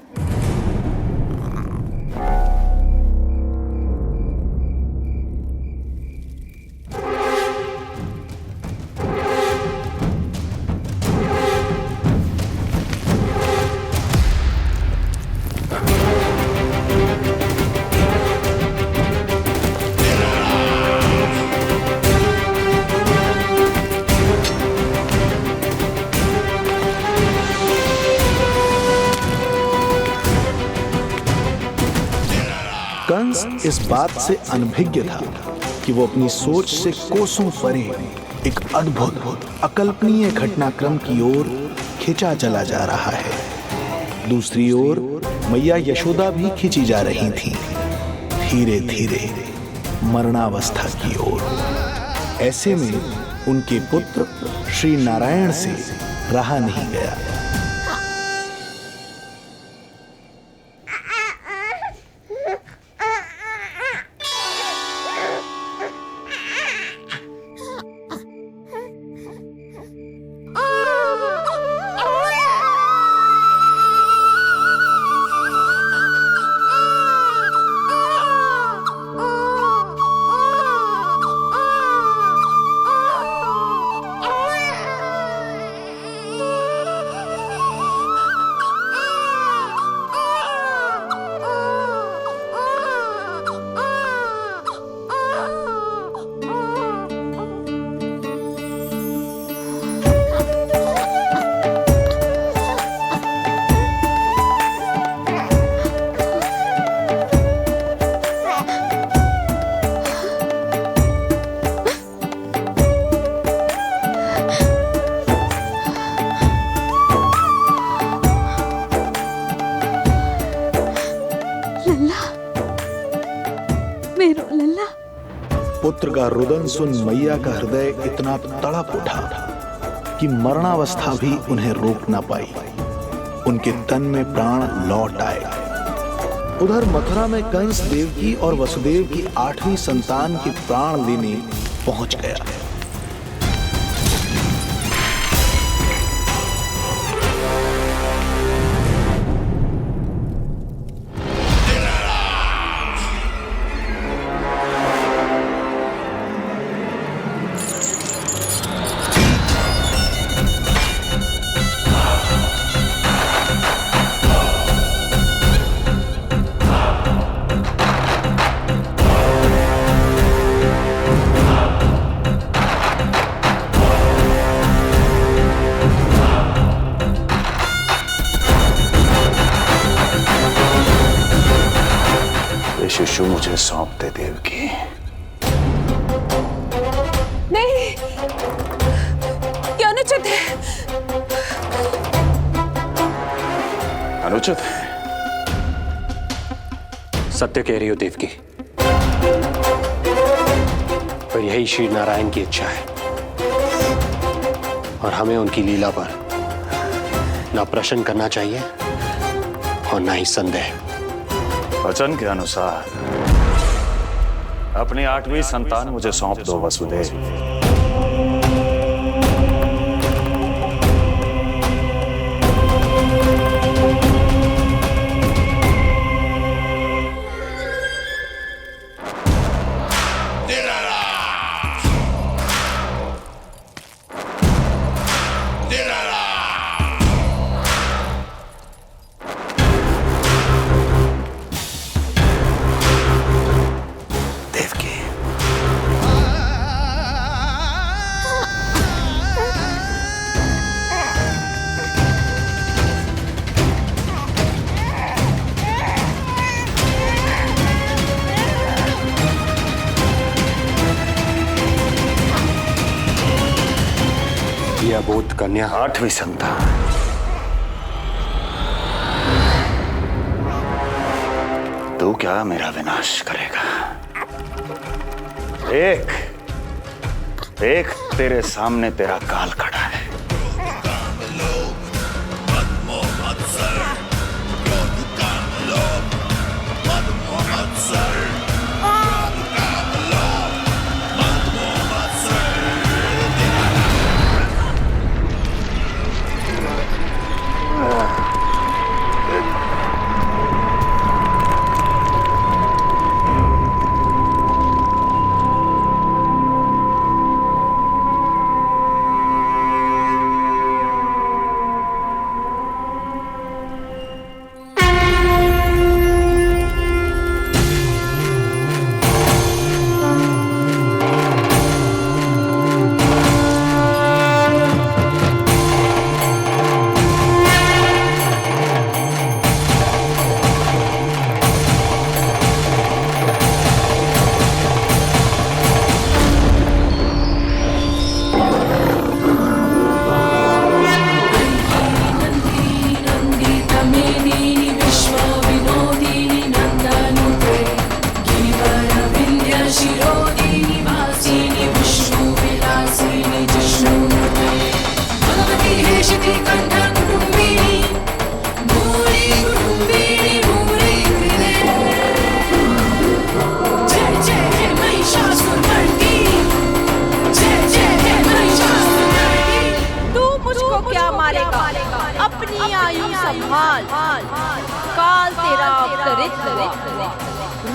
कंस इस बात से अनभिज्ञ था कि वो अपनी सोच से कोसों परे एक अद्भुत अकल्पनीय घटनाक्रम की ओर खिंचा चला जा रहा है। दूसरी ओर मैया यशोदा भी खिंची जा रही थी, धीरे धीरे मरणावस्था की ओर। ऐसे में उनके पुत्र श्री नारायण से रहा नहीं गया। मेरो लल्ला। पुत्र का रुदन सुन मैया का हृदय इतना तड़प उठा कि मरणावस्था भी उन्हें रोक ना पाई। उनके तन में प्राण लौट आए। उधर मथुरा में कंस देवकी और वसुदेव की 8वीं संतान के प्राण लेने पहुंच गया। शिशु मुझे सौंप दे देवकी। नहीं, क्या अनुचित है। अनुचित है? सत्य कह रही हो देवकी, पर यही श्री नारायण की इच्छा है और हमें उनकी लीला पर ना प्रश्न करना चाहिए और ना ही संदेह। वचन के अनुसार अपनी 8वीं संतान मुझे सौंप दो वसुदेव। अबोध कन्या 8वीं संतान। तू क्या मेरा विनाश करेगा? एक तेरे सामने तेरा काल खड़ा है। काल तेरा अवतरित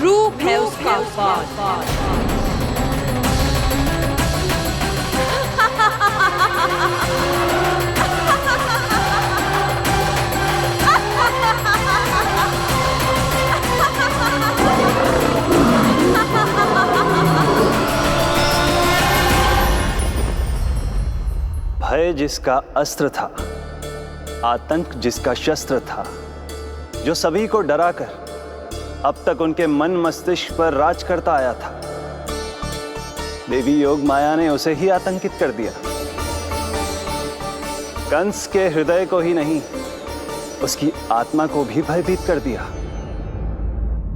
रूप है उसका बाल। भय जिसका अस्त्र था, आतंक जिसका शस्त्र था, जो सभी को डराकर अब तक उनके मन मस्तिष्क पर राज करता आया था, देवी योग माया ने उसे ही आतंकित कर दिया। कंस के हृदय को ही नहीं, उसकी आत्मा को भी भयभीत कर दिया।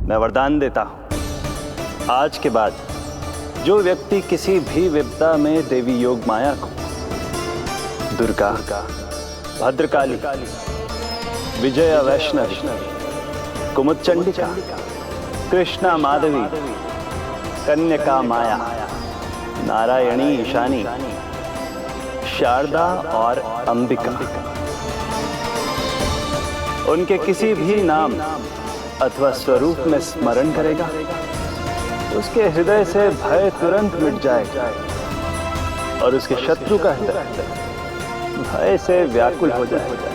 मैं वरदान देता हूं, आज के बाद जो व्यक्ति किसी भी विपदा में देवी योग माया को दुर्गा, भद्रकाली, विजया वैष्णवी, कुमुदचंडिका, कृष्णा माधवी, कन्यका माया, नारायणी ईशानी, शारदा और अंबिका, उनके किसी भी नाम अथवा स्वरूप में स्मरण करेगा, उसके हृदय से भय तुरंत मिट जाएगा और उसके शत्रु का हृदय भय से व्याकुल हो जाएगा।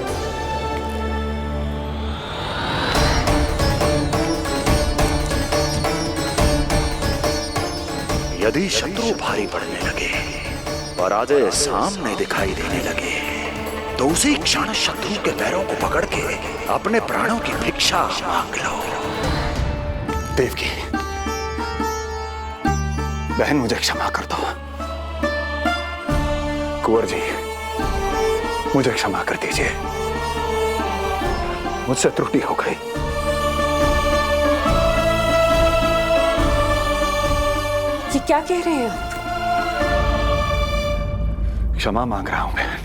यदि शत्रु भारी पड़ने लगे, पराजय सामने दिखाई देने लगे, तो उसी क्षण शत्रु के पैरों को पकड़ के अपने प्राणों की भिक्षा मांग लो। देवकी, बहन मुझे क्षमा कर दो। कुंवर जी, मुझे क्षमा कर दीजिए, मुझसे त्रुटि हो गई। ये क्या कह रहे हैं आप? क्षमा मांग रहा हूं बहन,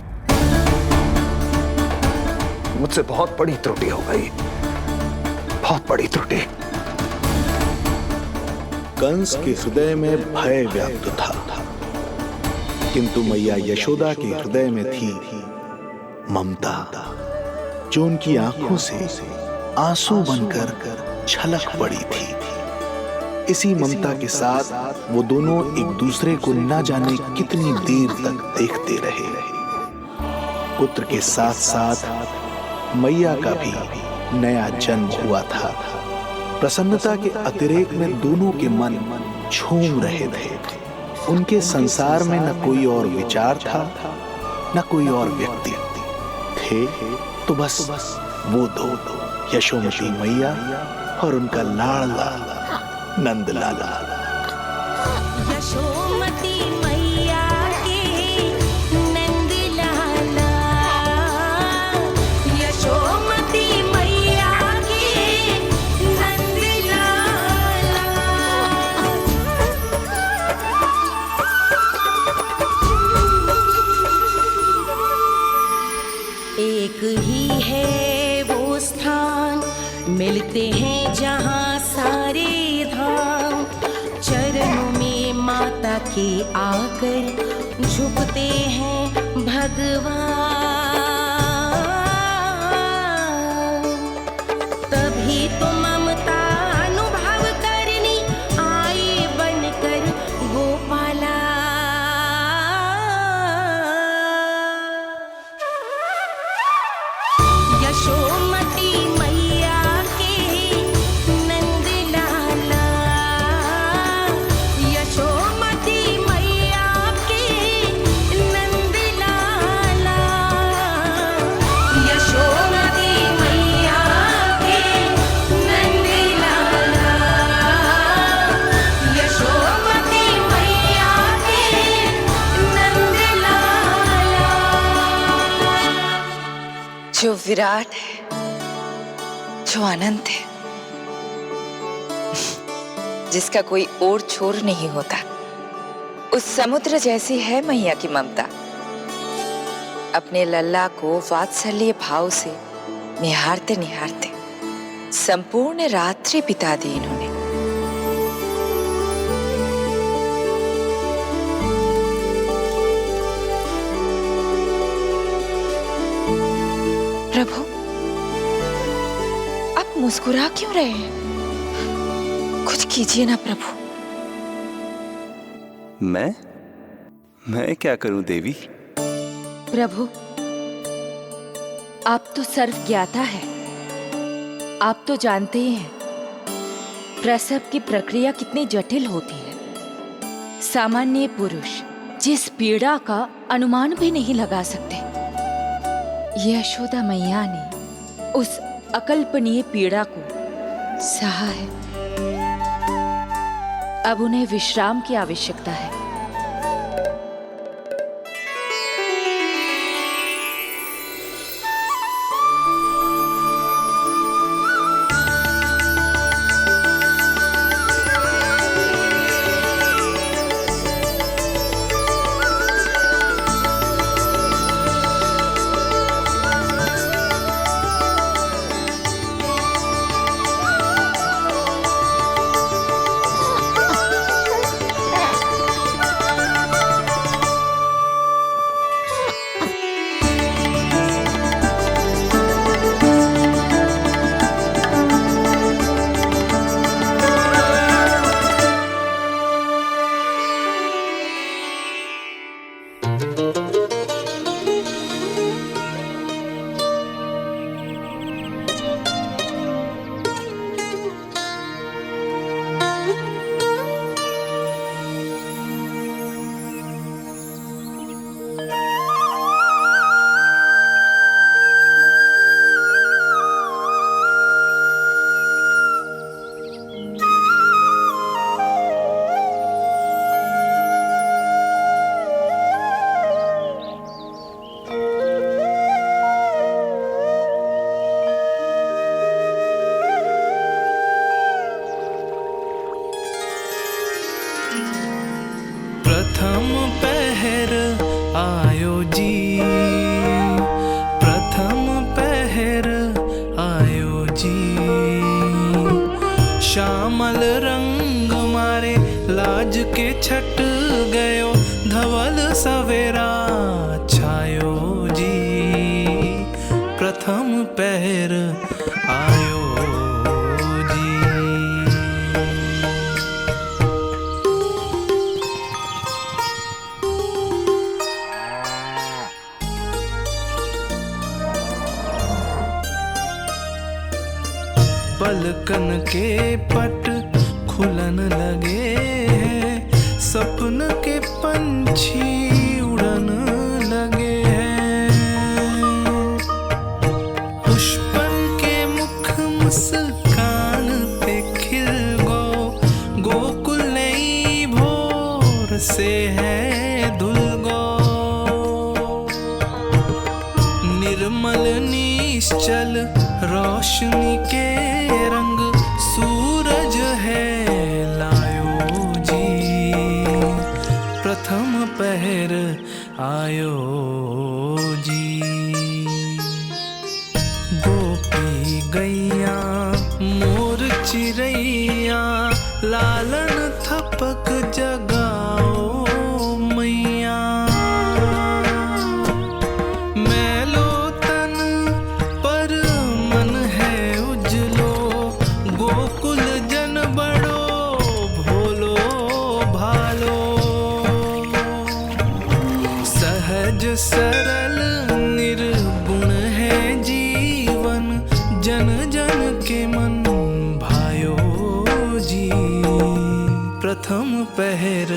मुझसे बहुत बड़ी त्रुटि हो गई, बहुत बड़ी त्रुटि। कंस के हृदय में भय व्याप्त था, किंतु मैया यशोदा के हृदय में थी ममता, जो उनकी आंखों से आंसू बनकर छलक पड़ी थी। इसी ममता के साथ वो दोनों एक दूसरे को न जाने कितनी देर तक देखते रहे। पुत्र के साथ साथ मैया का भी नया जन्म हुआ था। प्रसन्नता के अतिरेक में दोनों के मन झूम रहे थे। उनके संसार में न कोई और विचार था, न कोई और व्यक्ति थे, तो बस वो दो, यशोमती मैया और उनका लाडला नंद लाला। यशोमती मैया के नंद लाला, यशोमती मैया के नंद लाला। एक ही है वो स्थान, मिलते हैं जहाँ सारे धाम। चरणों में माता के आकर झुकते हैं भगवान। तभी तो ममता अनुभव करनी आए बनकर गोपाला। यशोमती मैया के नंद लाला, यशोमती मैया के नंद लाला, यशोमती मैया के नंद लाला, यशोमती मैया के नंद लाला। जो विराट है, जो अनंत है, जिसका कोई और छोर नहीं होता, उस समुद्र जैसी है मैया की ममता। अपने लल्ला को वात्सल्य भाव से निहारते निहारते संपूर्ण रात्रि बिता दी इन्होंने। प्रभु, आप मुस्कुरा क्यों रहे हैं? कुछ कीजिए ना प्रभु। मैं क्या करूं देवी? प्रभु, आप तो सर्व ज्ञाता है। आप तो जानते ही हैं प्रसव की प्रक्रिया कितनी जटिल होती है। सामान्य पुरुष जिस पीड़ा का अनुमान भी नहीं लगा सकते, यशोदा मैया ने उस अकल्पनीय पीड़ा को सहा है। अब उन्हें विश्राम की आवश्यकता है। जी, प्रथम पहर आयो जी। श्यामल रंग मारे लाज के छट गयो, धवल सवेरा छायो जी, प्रथम पहर आयो जी। पलकन के पट खुलन लगे हैं, सपन के पंछी उड़न लगे हैं। पुष्पन के मुख मुस्कान पे खिल गो, गोकुल नई भोर से है धुल गो। निर्मल निश्चल रोशनी के रंग सूरज है लायो जी, प्रथम पहर आयो जी। गोपी गैया मोर चिड़ैया, लालन थपक जगाओ मैया। मैलो तन पर मन है उजलो, गोकुल जन बड़ो भोलो भालो। सहज सरल निर्गुण है जीवन, जन जन के मन भायो जी, प्रथम पहर